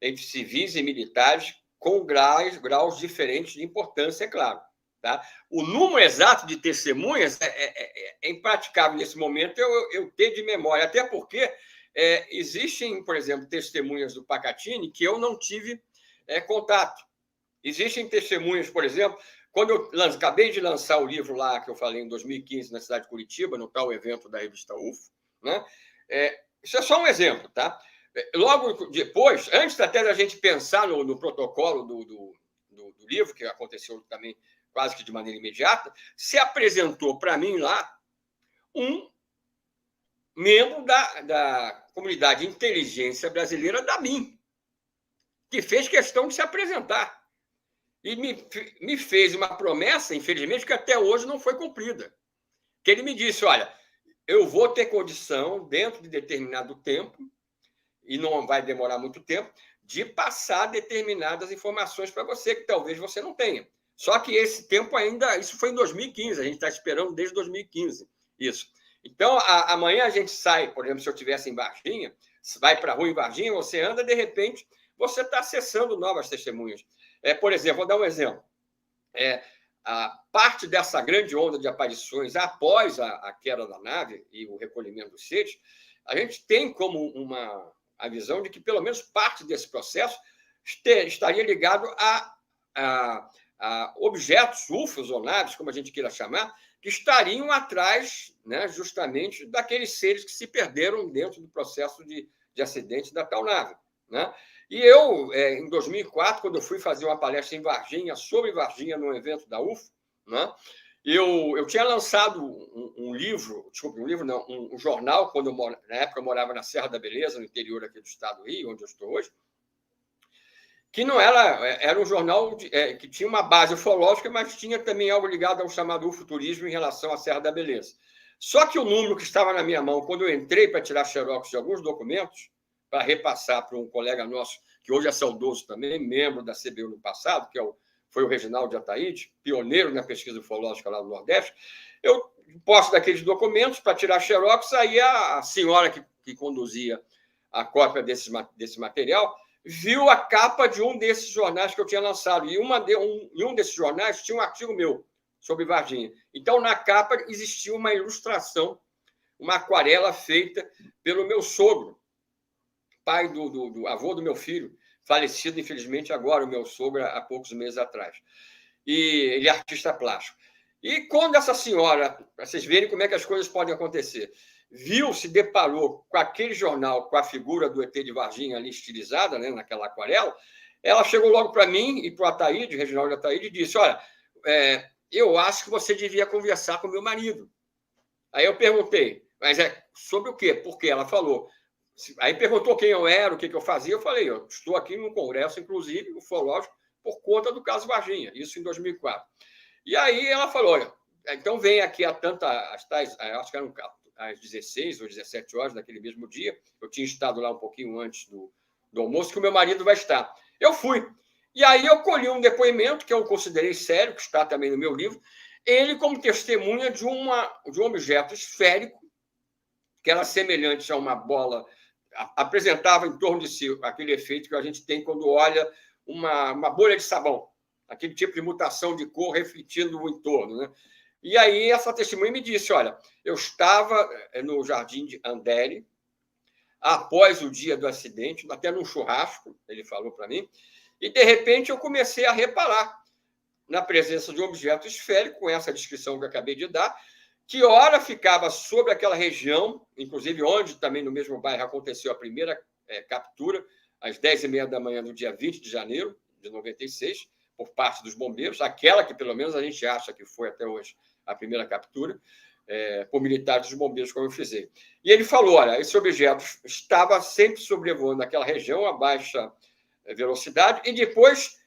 entre civis e militares com graus diferentes de importância, é claro. Tá? O número exato de testemunhas é impraticável nesse momento eu ter de memória, até porque existem, por exemplo, testemunhas do Pacatini que eu não tive contato. Existem testemunhas, por exemplo, quando eu acabei de lançar o livro lá, que eu falei em 2015, na cidade de Curitiba, no tal evento da revista UFO, né? Isso é só um exemplo, tá? Logo depois, antes até da gente pensar no protocolo do livro, que aconteceu também quase que de maneira imediata, se apresentou para mim lá um membro da comunidade de inteligência brasileira, da BIM, que fez questão de se apresentar. E me fez uma promessa, infelizmente, que até hoje não foi cumprida. Que ele me disse, olha, eu vou ter condição, dentro de determinado tempo, e não vai demorar muito tempo, de passar determinadas informações para você, que talvez você não tenha. Só que esse tempo ainda... Isso foi em 2015, a gente está esperando desde 2015 isso. Então, amanhã a gente sai, por exemplo, se eu estivesse em Varginha, vai para a rua em Varginha, você anda, de repente, você está acessando novas testemunhas. Por exemplo, vou dar um exemplo. A parte dessa grande onda de aparições após a queda da nave e o recolhimento dos seres, a gente tem como a visão de que, pelo menos, parte desse processo estaria ligado a objetos, UFOs ou naves, como a gente queira chamar, que estariam atrás, né, justamente daqueles seres que se perderam dentro do processo de acidente da tal nave. Né? E eu, em 2004, quando eu fui fazer uma palestra em Varginha, sobre Varginha, num evento da UFO, né, eu tinha lançado um livro, desculpe, um jornal, na época eu morava na Serra da Beleza, no interior aqui do estado do Rio, onde eu estou hoje, que não era um jornal que tinha uma base ufológica, mas tinha também algo ligado ao chamado ufoturismo em relação à Serra da Beleza. Só que o número que estava na minha mão, quando eu entrei para tirar xerox de alguns documentos, para repassar para um colega nosso, que hoje é saudoso também, membro da CBU no passado, foi o Reginaldo Ataíde, pioneiro na pesquisa ufológica lá no Nordeste, eu posto daqueles documentos para tirar xerox, aí a senhora que conduzia a cópia desse material viu a capa de um desses jornais que eu tinha lançado, e um desses jornais tinha um artigo meu sobre Varginha. Então, na capa existia uma ilustração, uma aquarela feita pelo meu sogro, pai do avô do meu filho, falecido, infelizmente, agora, o meu sogro, há poucos meses atrás. E ele é artista plástico. E quando essa senhora, para vocês verem como é que as coisas podem acontecer, se deparou com aquele jornal, com a figura do ET de Varginha ali estilizada, né, naquela aquarela, ela chegou logo para mim e para o Ataíde, Reginaldo Ataíde, e disse, olha, eu acho que você devia conversar com meu marido. Aí eu perguntei, mas sobre o quê? Porque ela falou... Aí perguntou quem eu era, o que eu fazia. Eu falei, eu estou aqui num congresso, inclusive, ufológico, por conta do caso Varginha, isso em 2004. E aí ela falou, olha, então vem aqui acho que eram às 16 ou 17 horas daquele mesmo dia, eu tinha estado lá um pouquinho antes do almoço, que o meu marido vai estar. Eu fui. E aí eu colhi um depoimento, que eu considerei sério, que está também no meu livro, ele como testemunha de um objeto esférico, que era semelhante a uma bola, apresentava em torno de si aquele efeito que a gente tem quando olha uma bolha de sabão, aquele tipo de mutação de cor refletindo o entorno. Né? E aí essa testemunha me disse, olha, eu estava no Jardim de Andere, após o dia do acidente, até num churrasco, ele falou para mim, e de repente eu comecei a reparar na presença de um objeto esférico, com essa descrição que eu acabei de dar, que ora ficava sobre aquela região, inclusive onde também no mesmo bairro aconteceu a primeira captura, às 10h30 da manhã do dia 20 de janeiro de 96, por parte dos bombeiros, aquela que pelo menos a gente acha que foi até hoje a primeira captura, por militares dos bombeiros, como eu fizei. E ele falou, olha, esse objeto estava sempre sobrevoando aquela região a baixa velocidade e depois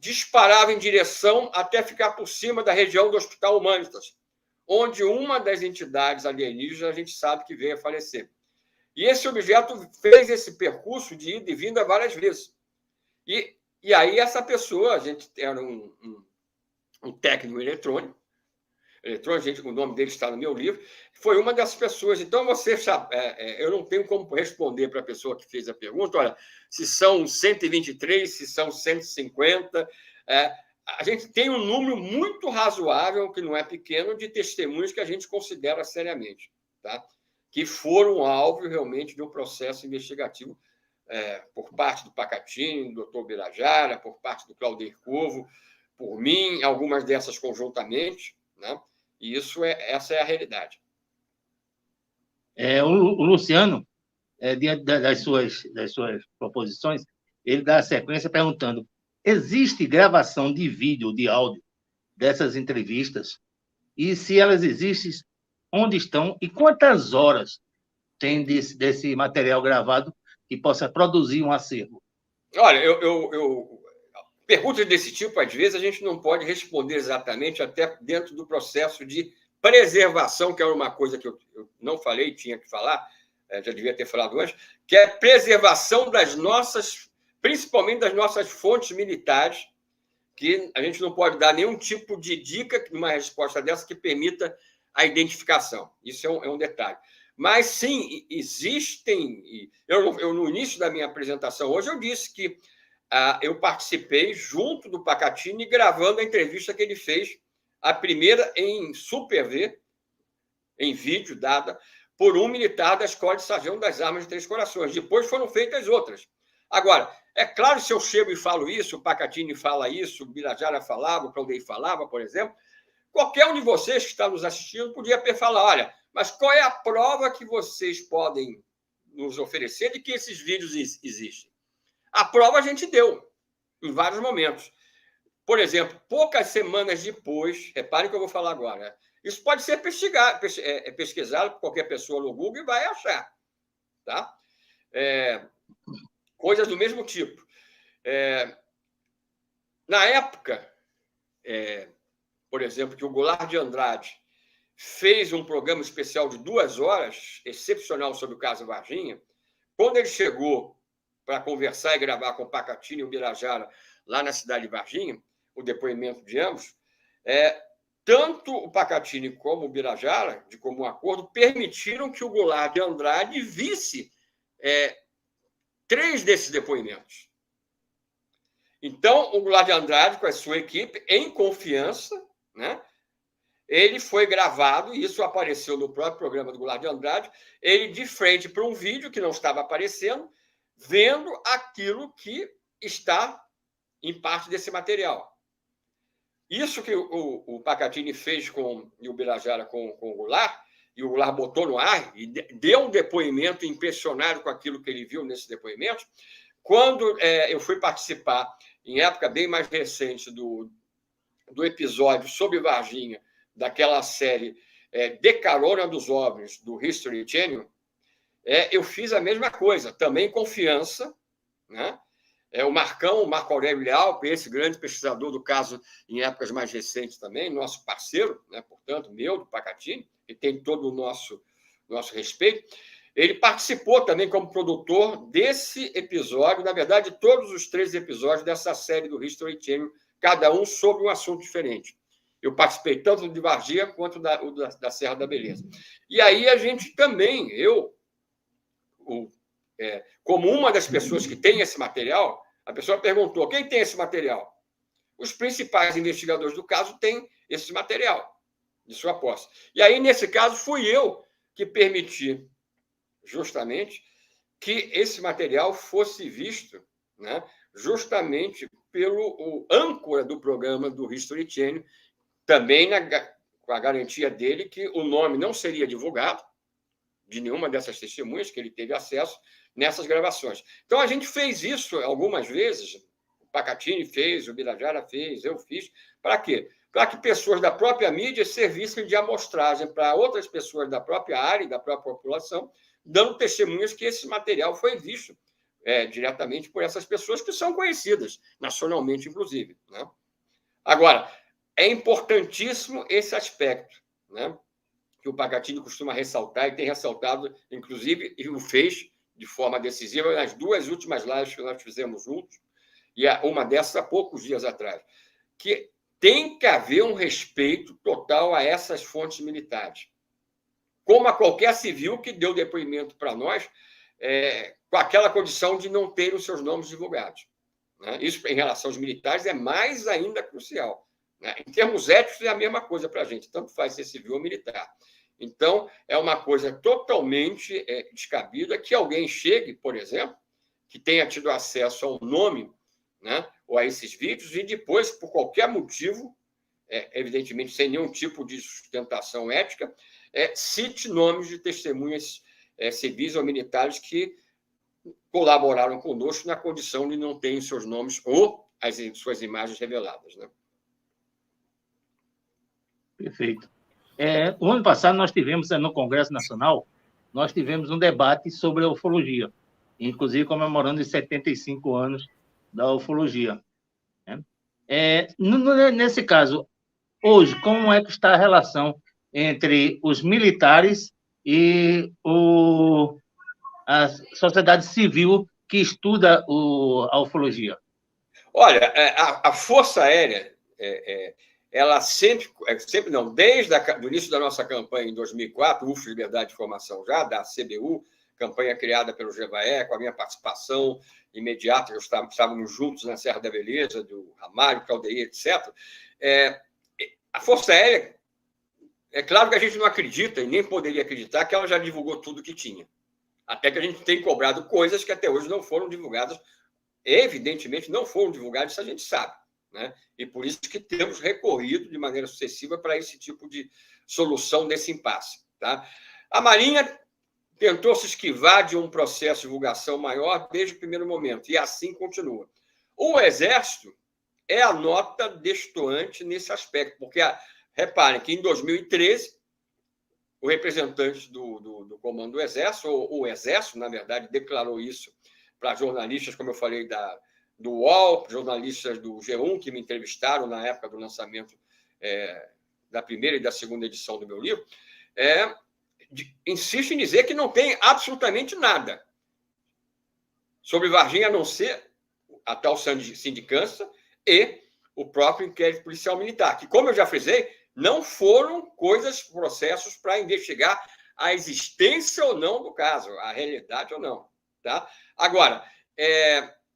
disparava em direção até ficar por cima da região do Hospital Humanitas, onde uma das entidades alienígenas a gente sabe que veio a falecer. E esse objeto fez esse percurso de ida e vinda várias vezes. E aí essa pessoa, a gente era um técnico eletrônico, gente, o nome dele está no meu livro, foi uma das pessoas. Então, você sabe, eu não tenho como responder para a pessoa que fez a pergunta, olha, se são 123, se são 150. A gente tem um número muito razoável, que não é pequeno, de testemunhos que a gente considera seriamente, tá? Que foram alvo realmente de um processo investigativo por parte do Pacatini, do Dr. Birajara, por parte do Claudir Corvo, por mim, algumas dessas conjuntamente, né? E essa é a realidade. O Luciano, diante das suas proposições, ele dá a sequência perguntando: existe gravação de vídeo, de áudio dessas entrevistas? E se elas existem, onde estão e quantas horas tem desse material gravado que possa produzir um acervo? Olha, perguntas desse tipo, às vezes, a gente não pode responder exatamente, até dentro do processo de preservação, que era uma coisa que eu não falei, tinha que falar, já devia ter falado antes, que é a preservação das nossas, principalmente das nossas fontes militares, que a gente não pode dar nenhum tipo de dica numa resposta dessa que permita a identificação. Isso é um detalhe. Mas, sim, existem... Eu, no início da minha apresentação hoje, eu disse que eu participei junto do Pacatini gravando a entrevista que ele fez, a primeira em Super V, em vídeo, dada por um militar da Escola de Sargento das Armas de Três Corações. Depois foram feitas outras. Agora, é claro, se eu chego e falo isso, o Pacatini fala isso, o Birajara falava, o Claudir falava, por exemplo, qualquer um de vocês que está nos assistindo podia falar, olha, mas qual é a prova que vocês podem nos oferecer de que esses vídeos existem? A prova a gente deu, em vários momentos. Por exemplo, poucas semanas depois, reparem o que eu vou falar agora, isso pode ser pesquisado por qualquer pessoa no Google e vai achar. Tá? Coisas do mesmo tipo. Na época, por exemplo, que o Goulart de Andrade fez um programa especial de 2 horas, excepcional, sobre o caso Varginha, quando ele chegou para conversar e gravar com o Pacatini e o Birajara lá na cidade de Varginha, o depoimento de ambos, tanto o Pacatini como o Birajara, de comum acordo, permitiram que o Goulart de Andrade visse 3 desses depoimentos. Então, o Goulart de Andrade, com a sua equipe, em confiança, né, ele foi gravado, e isso apareceu no próprio programa do Goulart de Andrade, ele de frente para um vídeo que não estava aparecendo, vendo aquilo que está em parte desse material. Isso que o Pacatini fez e o Birajara com o Goulart, e o Goulart botou no ar e deu um depoimento impressionado com aquilo que ele viu nesse depoimento. Quando eu fui participar, em época bem mais recente, do episódio sobre Varginha, daquela série De Carona dos OVNIs, do History Channel, eu fiz a mesma coisa, também confiança, né? O Marco Aurélio Leal, esse grande pesquisador do caso em épocas mais recentes também, nosso parceiro, né? Portanto, meu, do Pacatini, e tem todo o nosso respeito. Ele participou também como produtor desse episódio, na verdade, todos os 3 episódios dessa série do History Channel, cada um sobre um assunto diferente. Eu participei tanto do de Varginha quanto da Serra da Beleza. E aí a gente também, como uma das pessoas que tem esse material, a pessoa perguntou, quem tem esse material? Os principais investigadores do caso têm esse material de sua posse. E aí, nesse caso, fui eu que permiti, justamente, que esse material fosse visto, né, justamente pelo âncora do programa do History Channel, também com a garantia dele que o nome não seria divulgado, de nenhuma dessas testemunhas que ele teve acesso nessas gravações. Então, a gente fez isso algumas vezes, o Pacatini fez, o Birajara fez, eu fiz. Para quê? Para que pessoas da própria mídia servissem de amostragem para outras pessoas da própria área e da própria população, dando testemunhas que esse material foi visto diretamente por essas pessoas que são conhecidas, nacionalmente, inclusive. Né? Agora, é importantíssimo esse aspecto, né, que o Pacatini costuma ressaltar, e tem ressaltado, inclusive, e o fez de forma decisiva nas 2 últimas lives que nós fizemos juntos, e uma dessas há poucos dias atrás, que tem que haver um respeito total a essas fontes militares, como a qualquer civil que deu depoimento para nós, com aquela condição de não ter os seus nomes divulgados. Né? Isso, em relação aos militares, é mais ainda crucial. Né? Em termos éticos, é a mesma coisa para a gente, tanto faz ser civil ou militar. Então, é uma coisa totalmente descabida que alguém chegue, por exemplo, que tenha tido acesso ao nome, né, ou a esses vídeos, e depois, por qualquer motivo, evidentemente sem nenhum tipo de sustentação ética, cite nomes de testemunhas civis ou militares que colaboraram conosco na condição de não terem seus nomes ou as suas imagens reveladas. Né? Perfeito. O ano passado, nós tivemos, no Congresso Nacional, nós tivemos um debate sobre a ufologia, inclusive comemorando os 75 anos da ufologia. Né? Nesse caso, hoje, como é que está a relação entre os militares e a sociedade civil que estuda a ufologia? Olha, a Força Aérea, ela sempre não, desde o início da nossa campanha em 2004, UF Liberdade de Informação já, da CBU, campanha criada pelo GEVAE, com a minha participação imediata, estávamos juntos na Serra da Beleza, do Ramalho, Caldeia, etc. A Força Aérea, é claro que a gente não acredita, e nem poderia acreditar, que ela já divulgou tudo que tinha. Até que a gente tem cobrado coisas que até hoje não foram divulgadas, evidentemente não foram divulgadas, isso a gente sabe. Né? E por isso que temos recorrido de maneira sucessiva para esse tipo de solução desse impasse. Tá? A Marinha tentou se esquivar de um processo de divulgação maior desde o primeiro momento, e assim continua. O Exército é a nota destoante nesse aspecto, porque, reparem que em 2013, o representante do Comando do Exército, ou o Exército, na verdade, declarou isso para jornalistas, como eu falei, do UOL, jornalistas do G1, que me entrevistaram na época do lançamento da primeira e da segunda edição do meu livro, insiste em dizer que não tem absolutamente nada sobre Varginha, a não ser a tal sindicância e o próprio inquérito policial militar, que, como eu já frisei, não foram processos para investigar a existência ou não do caso, a realidade ou não. Tá? Agora,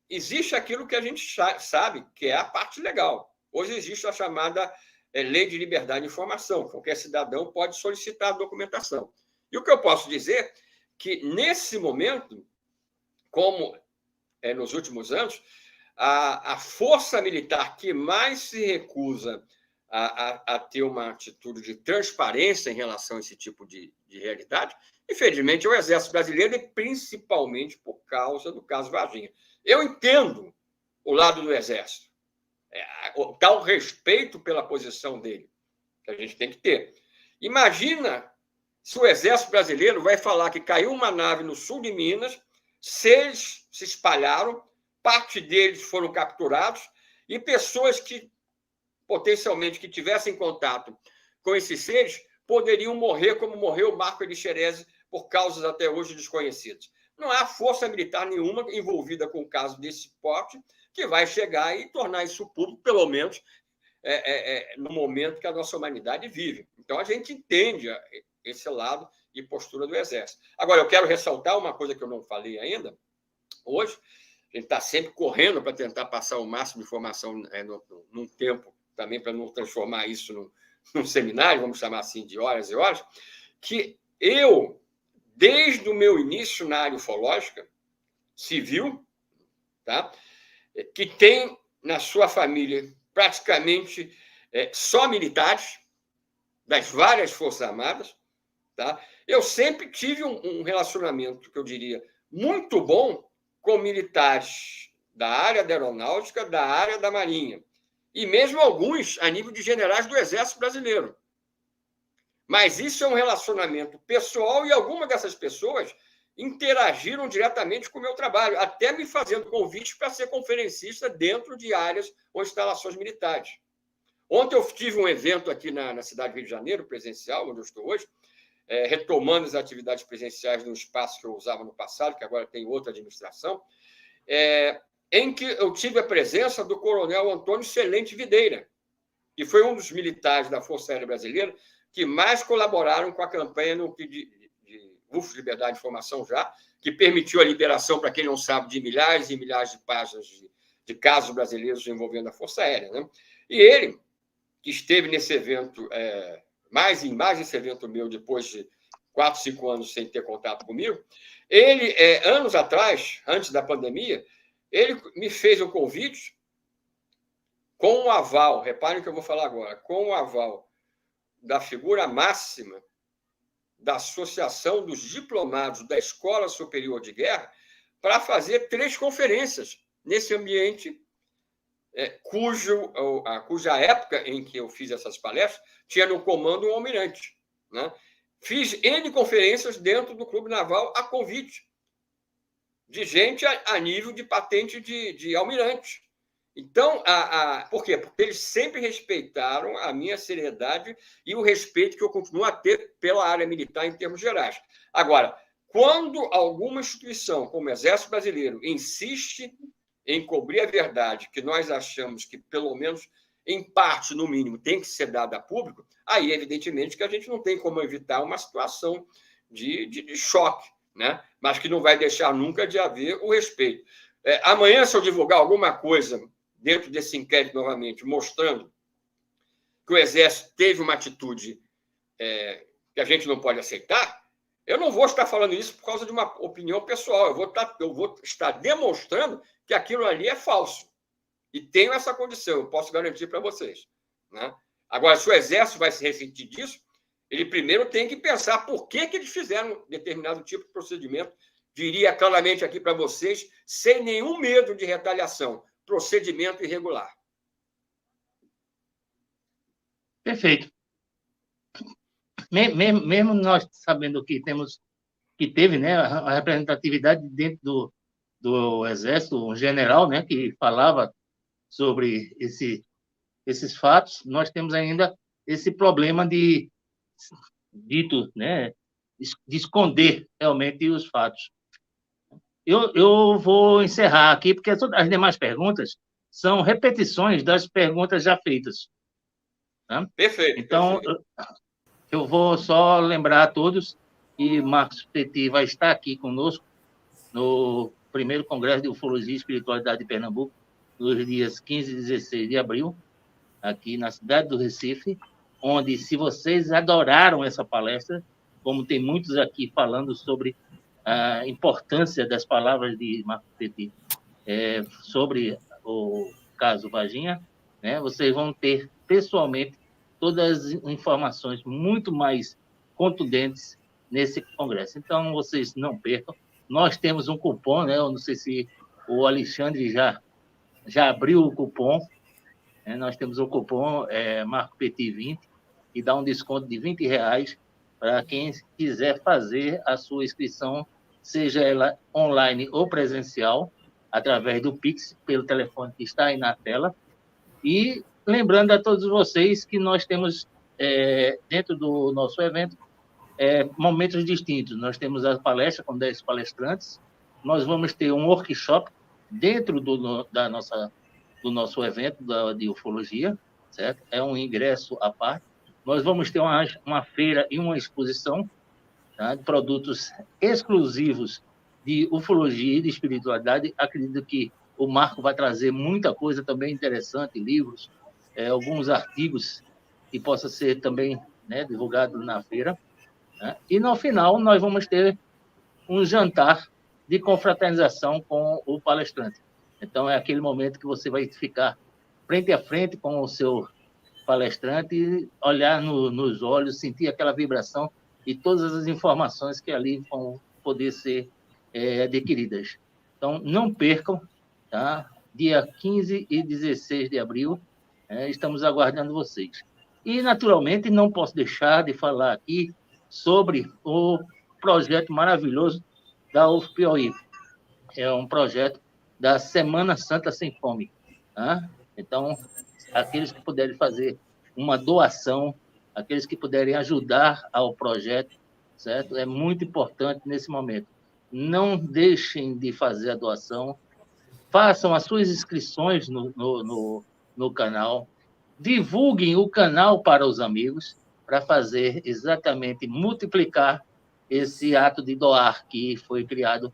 existe aquilo que a gente sabe, que é a parte legal. Hoje existe a chamada Lei de Liberdade de Informação. Qualquer cidadão pode solicitar a documentação. E o que eu posso dizer é que, nesse momento, como nos últimos anos, a força militar que mais se recusa a ter uma atitude de transparência em relação a esse tipo de realidade, infelizmente, é o Exército Brasileiro, e principalmente por causa do caso Varginha. Eu entendo o lado do Exército, o tal respeito pela posição dele, que a gente tem que ter. Imagina se o Exército Brasileiro vai falar que caiu uma nave no sul de Minas, 6 se espalharam, parte deles foram capturados, e pessoas que, potencialmente, que tivessem contato com esses seres, poderiam morrer como morreu o Marco Elixerese, por causas até hoje desconhecidas. Não há força militar nenhuma envolvida com um caso desse porte que vai chegar e tornar isso público, pelo menos no momento que a nossa humanidade vive. Então, a gente entende esse lado e postura do Exército. Agora, eu quero ressaltar uma coisa que eu não falei ainda. Hoje, a gente está sempre correndo para tentar passar o máximo de informação num tempo, também para não transformar isso num seminário, vamos chamar assim, de horas e horas, que eu, desde o meu início na área ufológica civil, tá, que tem na sua família praticamente só militares das várias Forças Armadas, tá? Eu sempre tive um relacionamento, que eu diria, muito bom com militares da área da aeronáutica, da área da marinha, e mesmo alguns a nível de generais do Exército Brasileiro. Mas isso é um relacionamento pessoal, e algumas dessas pessoas interagiram diretamente com o meu trabalho, até me fazendo convites para ser conferencista dentro de áreas ou instalações militares. Ontem eu tive um evento aqui na cidade do Rio de Janeiro, presencial, onde eu estou hoje, retomando as atividades presenciais no espaço que eu usava no passado, que agora tem outra administração, em que eu tive a presença do coronel Antônio Celente Videira, que foi um dos militares da Força Aérea Brasileira que mais colaboraram com a campanha de UF, Liberdade de Informação já, que permitiu a liberação, para quem não sabe, de milhares e milhares de páginas de casos brasileiros envolvendo a Força Aérea. Né? E ele, que esteve nesse evento, mais esse evento meu, depois de 4, 5 anos sem ter contato comigo, ele, anos atrás, antes da pandemia, ele me fez um convite com o aval, reparem o que eu vou falar agora, com o aval da figura máxima da Associação dos Diplomados da Escola Superior de Guerra, para fazer 3 conferências nesse ambiente, cuja época em que eu fiz essas palestras tinha no comando um almirante. Né? Fiz N conferências dentro do Clube Naval a convite de gente a nível de patente de almirante. Então, por quê? Porque eles sempre respeitaram a minha seriedade e o respeito que eu continuo a ter pela área militar em termos gerais. Agora, quando alguma instituição, como o Exército Brasileiro, insiste em cobrir a verdade, que nós achamos que, pelo menos em parte, no mínimo, tem que ser dada a público, aí, evidentemente, que a gente não tem como evitar uma situação de choque, né? Mas que não vai deixar nunca de haver o respeito. Amanhã, se eu divulgar alguma coisa dentro desse inquérito novamente, mostrando que o Exército teve uma atitude que a gente não pode aceitar, eu não vou estar falando isso por causa de uma opinião pessoal, eu vou estar demonstrando que aquilo ali é falso. E tenho essa condição, eu posso garantir para vocês. Né? Agora, se o Exército vai se ressentir disso, ele primeiro tem que pensar por que eles fizeram determinado tipo de procedimento, diria claramente aqui para vocês, sem nenhum medo de retaliação. Procedimento irregular. Perfeito. Mesmo nós sabendo que teve, né, a representatividade dentro do Exército, um general, né, que falava sobre esses fatos, nós temos ainda esse problema de esconder realmente os fatos. Eu vou encerrar aqui, porque as demais perguntas são repetições das perguntas já feitas. Tá? Perfeito. Então, perfeito. Eu vou só lembrar a todos que Marcos Petit vai estar aqui conosco no primeiro Congresso de Ufologia e Espiritualidade de Pernambuco, nos dias 15 e 16 de abril, aqui na cidade do Recife, onde, se vocês adoraram essa palestra, como tem muitos aqui falando sobre a importância das palavras de Marcos Petit sobre o caso Varginha, né, vocês vão ter pessoalmente todas as informações muito mais contundentes nesse congresso. Então, vocês não percam. Nós temos um cupom, né? Eu não sei se o Alexandre já abriu o cupom. Né? Nós temos o cupom Marco Petit 20, e dá um desconto de R$20 para quem quiser fazer a sua inscrição, seja ela online ou presencial, através do Pix, pelo telefone que está aí na tela. E lembrando a todos vocês que nós temos, dentro do nosso evento, momentos distintos. Nós temos a palestra com 10 palestrantes, nós vamos ter um workshop dentro do nosso evento de ufologia, certo? É um ingresso à parte. Nós vamos ter uma feira e uma exposição, tá, de produtos exclusivos de ufologia e de espiritualidade. Acredito que o Marco vai trazer muita coisa também interessante, livros, alguns artigos que possa ser também, né, divulgado na feira. Né? E, no final, nós vamos ter um jantar de confraternização com o palestrante. Então, é aquele momento que você vai ficar frente a frente com o seu palestrante e olhar nos olhos, sentir aquela vibração e todas as informações que ali vão poder ser adquiridas. Então, não percam, tá? Dia 15 e 16 de abril, estamos aguardando vocês. E, naturalmente, não posso deixar de falar aqui sobre o projeto maravilhoso da UFPOI. É um projeto da Semana Santa Sem Fome. Tá? Então, aqueles que puderem fazer uma doação, aqueles que puderem ajudar ao projeto, certo? É muito importante nesse momento. Não deixem de fazer a doação, façam as suas inscrições no canal, divulguem o canal para os amigos, para fazer exatamente, multiplicar esse ato de doar que foi criado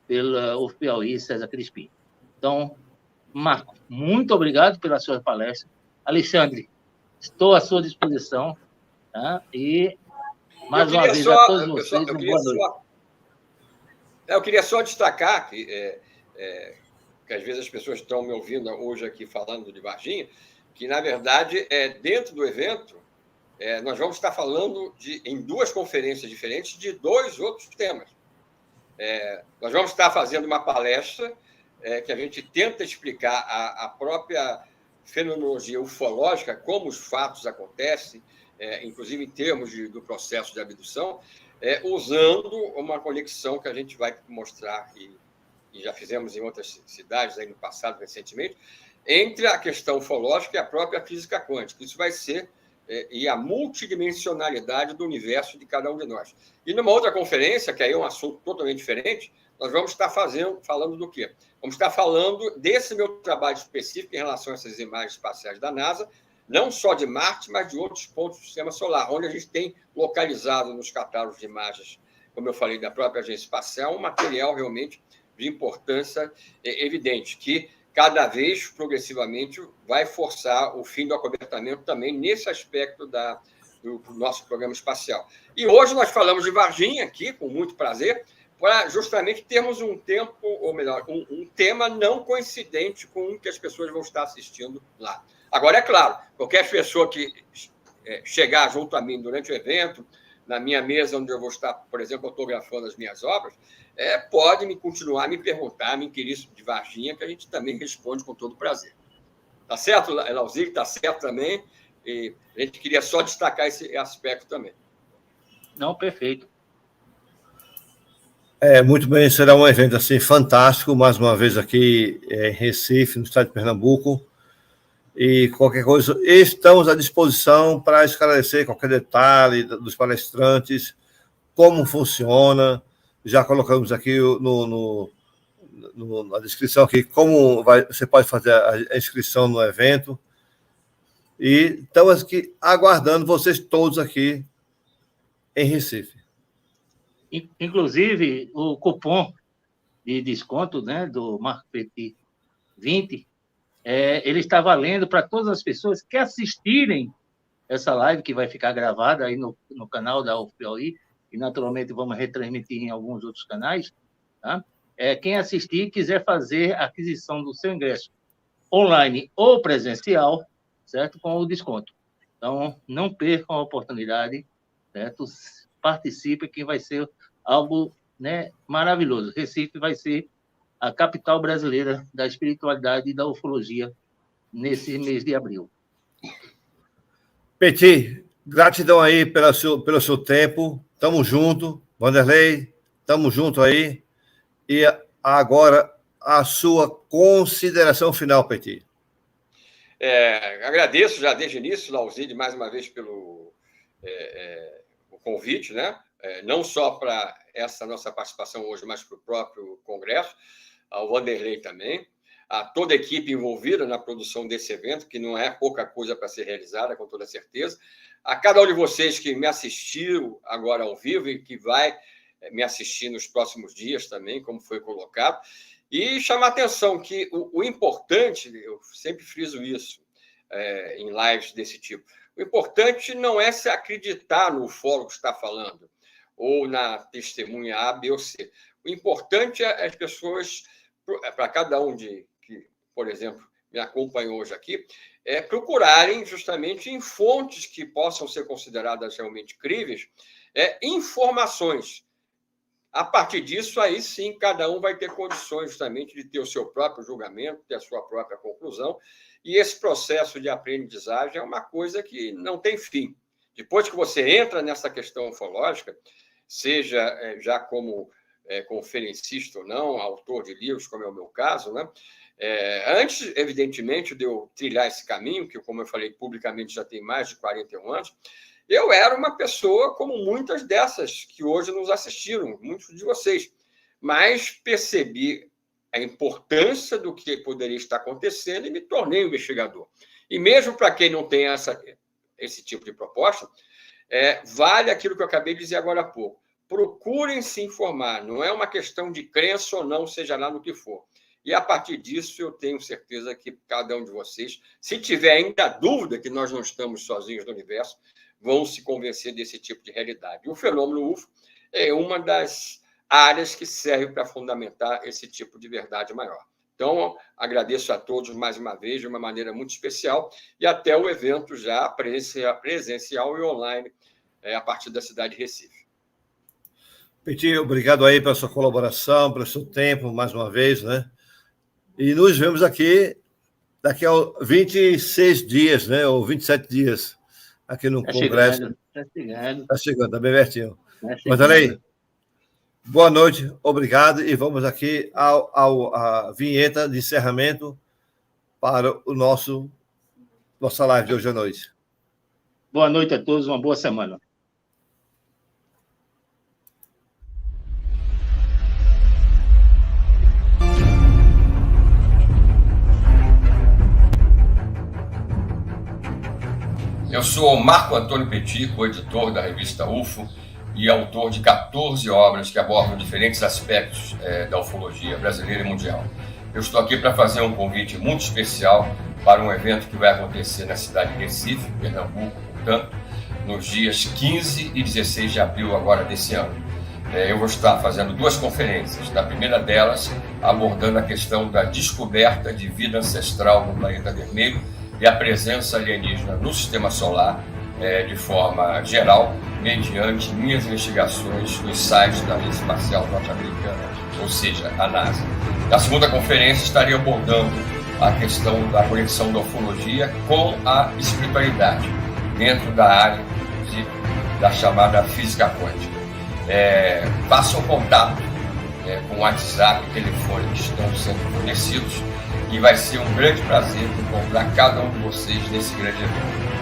pela UFPOI César Crispim. Então, Marco, muito obrigado pela sua palestra. Alexandre, estou à sua disposição. Tá? E, mais uma vez, a todos vocês, uma boa noite. Eu queria só destacar que às vezes as pessoas estão me ouvindo hoje aqui falando de Varginha, que, na verdade, dentro do evento, nós vamos estar falando em 2 conferências diferentes de 2 outros temas. Nós vamos estar fazendo uma palestra que a gente tenta explicar a própria fenomenologia ufológica, como os fatos acontecem, inclusive em termos do processo de abdução, usando uma conexão que a gente vai mostrar, e já fizemos em outras cidades aí no passado, recentemente, entre a questão ufológica e a própria física quântica. Isso vai ser e a multidimensionalidade do universo de cada um de nós. E numa outra conferência, que aí é um assunto totalmente diferente, nós vamos estar falando do quê? Vamos estar falando desse meu trabalho específico em relação a essas imagens espaciais da NASA, não só de Marte, mas de outros pontos do sistema solar, onde a gente tem localizado nos catálogos de imagens, como eu falei, da própria agência espacial, um material realmente de importância evidente, que cada vez, progressivamente, vai forçar o fim do acobertamento também nesse aspecto do nosso programa espacial. E hoje nós falamos de Varginha aqui, com muito prazer, para justamente termos um tempo, ou melhor, um tema não coincidente com o que as pessoas vão estar assistindo lá. Agora, é claro, qualquer pessoa que chegar junto a mim durante o evento, na minha mesa, onde eu vou estar, por exemplo, autografando as minhas obras, pode continuar a me perguntar, me inquirir de Varginha, que a gente também responde com todo prazer. Tá certo, Lauzir? Tá certo também. E a gente queria só destacar esse aspecto também. Não, perfeito. Muito bem, será um evento assim fantástico, mais uma vez aqui em Recife, no estado de Pernambuco. E qualquer coisa, estamos à disposição para esclarecer qualquer detalhe dos palestrantes, como funciona. Já colocamos aqui na descrição aqui como você pode fazer a inscrição no evento. E estamos aqui aguardando vocês todos aqui em Recife. Inclusive, o cupom de desconto, né, do Marco Petit 20, ele está valendo para todas as pessoas que assistirem essa live, que vai ficar gravada aí no canal da UFPOI, e naturalmente vamos retransmitir em alguns outros canais. Tá? Quem assistir quiser fazer a aquisição do seu ingresso online ou presencial, certo? Com o desconto. Então, não percam a oportunidade, certo? Participe, que vai ser algo, né, maravilhoso. Recife vai ser a capital brasileira da espiritualidade e da ufologia nesse mês de abril. Petit, gratidão aí pelo seu tempo. Tamo junto. Vanderlei, tamo junto aí. E agora, a sua consideração final, Petit. Agradeço já desde o início, Lauzide, mais uma vez pelo o convite, né? Não só para essa nossa participação hoje, mas para o próprio Congresso, ao Vanderlei também, a toda a equipe envolvida na produção desse evento, que não é pouca coisa para ser realizada, com toda certeza, a cada um de vocês que me assistiu agora ao vivo e que vai me assistir nos próximos dias também, como foi colocado, e chamar a atenção que o importante, eu sempre friso isso em lives desse tipo, o importante não é se acreditar no ufólogo que está falando, ou na testemunha A, B ou C. O importante é as pessoas, para cada um que, por exemplo, me acompanhou hoje aqui, procurarem justamente em fontes que possam ser consideradas realmente críveis, informações. A partir disso, aí sim, cada um vai ter condições justamente de ter o seu próprio julgamento, ter a sua própria conclusão, e esse processo de aprendizagem é uma coisa que não tem fim. Depois que você entra nessa questão ufológica, seja já como conferencista ou não, autor de livros, como é o meu caso, né? Antes, evidentemente, de eu trilhar esse caminho, que, como eu falei publicamente, já tem mais de 41 anos, eu era uma pessoa como muitas dessas que hoje nos assistiram, muitos de vocês, mas percebi a importância do que poderia estar acontecendo e me tornei um investigador. E mesmo para quem não tem esse tipo de proposta, vale aquilo que eu acabei de dizer agora há pouco. Procurem se informar, não é uma questão de crença ou não, seja lá no que for. E, a partir disso, eu tenho certeza que cada um de vocês, se tiver ainda dúvida que nós não estamos sozinhos no universo, vão se convencer desse tipo de realidade. E o fenômeno UFO é uma das áreas que serve para fundamentar esse tipo de verdade maior. Então, agradeço a todos mais uma vez, de uma maneira muito especial, e até o evento já presencial e online, a partir da cidade de Recife. Petit, obrigado aí pela sua colaboração, pelo seu tempo, mais uma vez, né? E nos vemos aqui daqui a 26 dias, né? Ou 27 dias, aqui no Congresso. Está chegando, está bem pertinho. Mas, Alei, boa noite, obrigado, e vamos aqui à vinheta de encerramento para nossa live de hoje à noite. Boa noite a todos, uma boa semana. Eu sou Marco Antônio Petit, co-editor da revista UFO e autor de 14 obras que abordam diferentes aspectos da ufologia brasileira e mundial. Eu estou aqui para fazer um convite muito especial para um evento que vai acontecer na cidade de Recife, Pernambuco, portanto, nos dias 15 e 16 de abril agora desse ano. Eu vou estar fazendo 2 conferências. Na primeira delas, abordando a questão da descoberta de vida ancestral no planeta vermelho e a presença alienígena no sistema solar, de forma geral, mediante minhas investigações nos sites da Agência Espacial Norte-Americana, ou seja, a NASA. Na segunda conferência, estarei abordando a questão da conexão da ufologia com a espiritualidade, dentro da área da chamada física quântica. Façam contato com o WhatsApp e telefone que estão sendo fornecidos, e vai ser um grande prazer encontrar cada um de vocês nesse grande evento.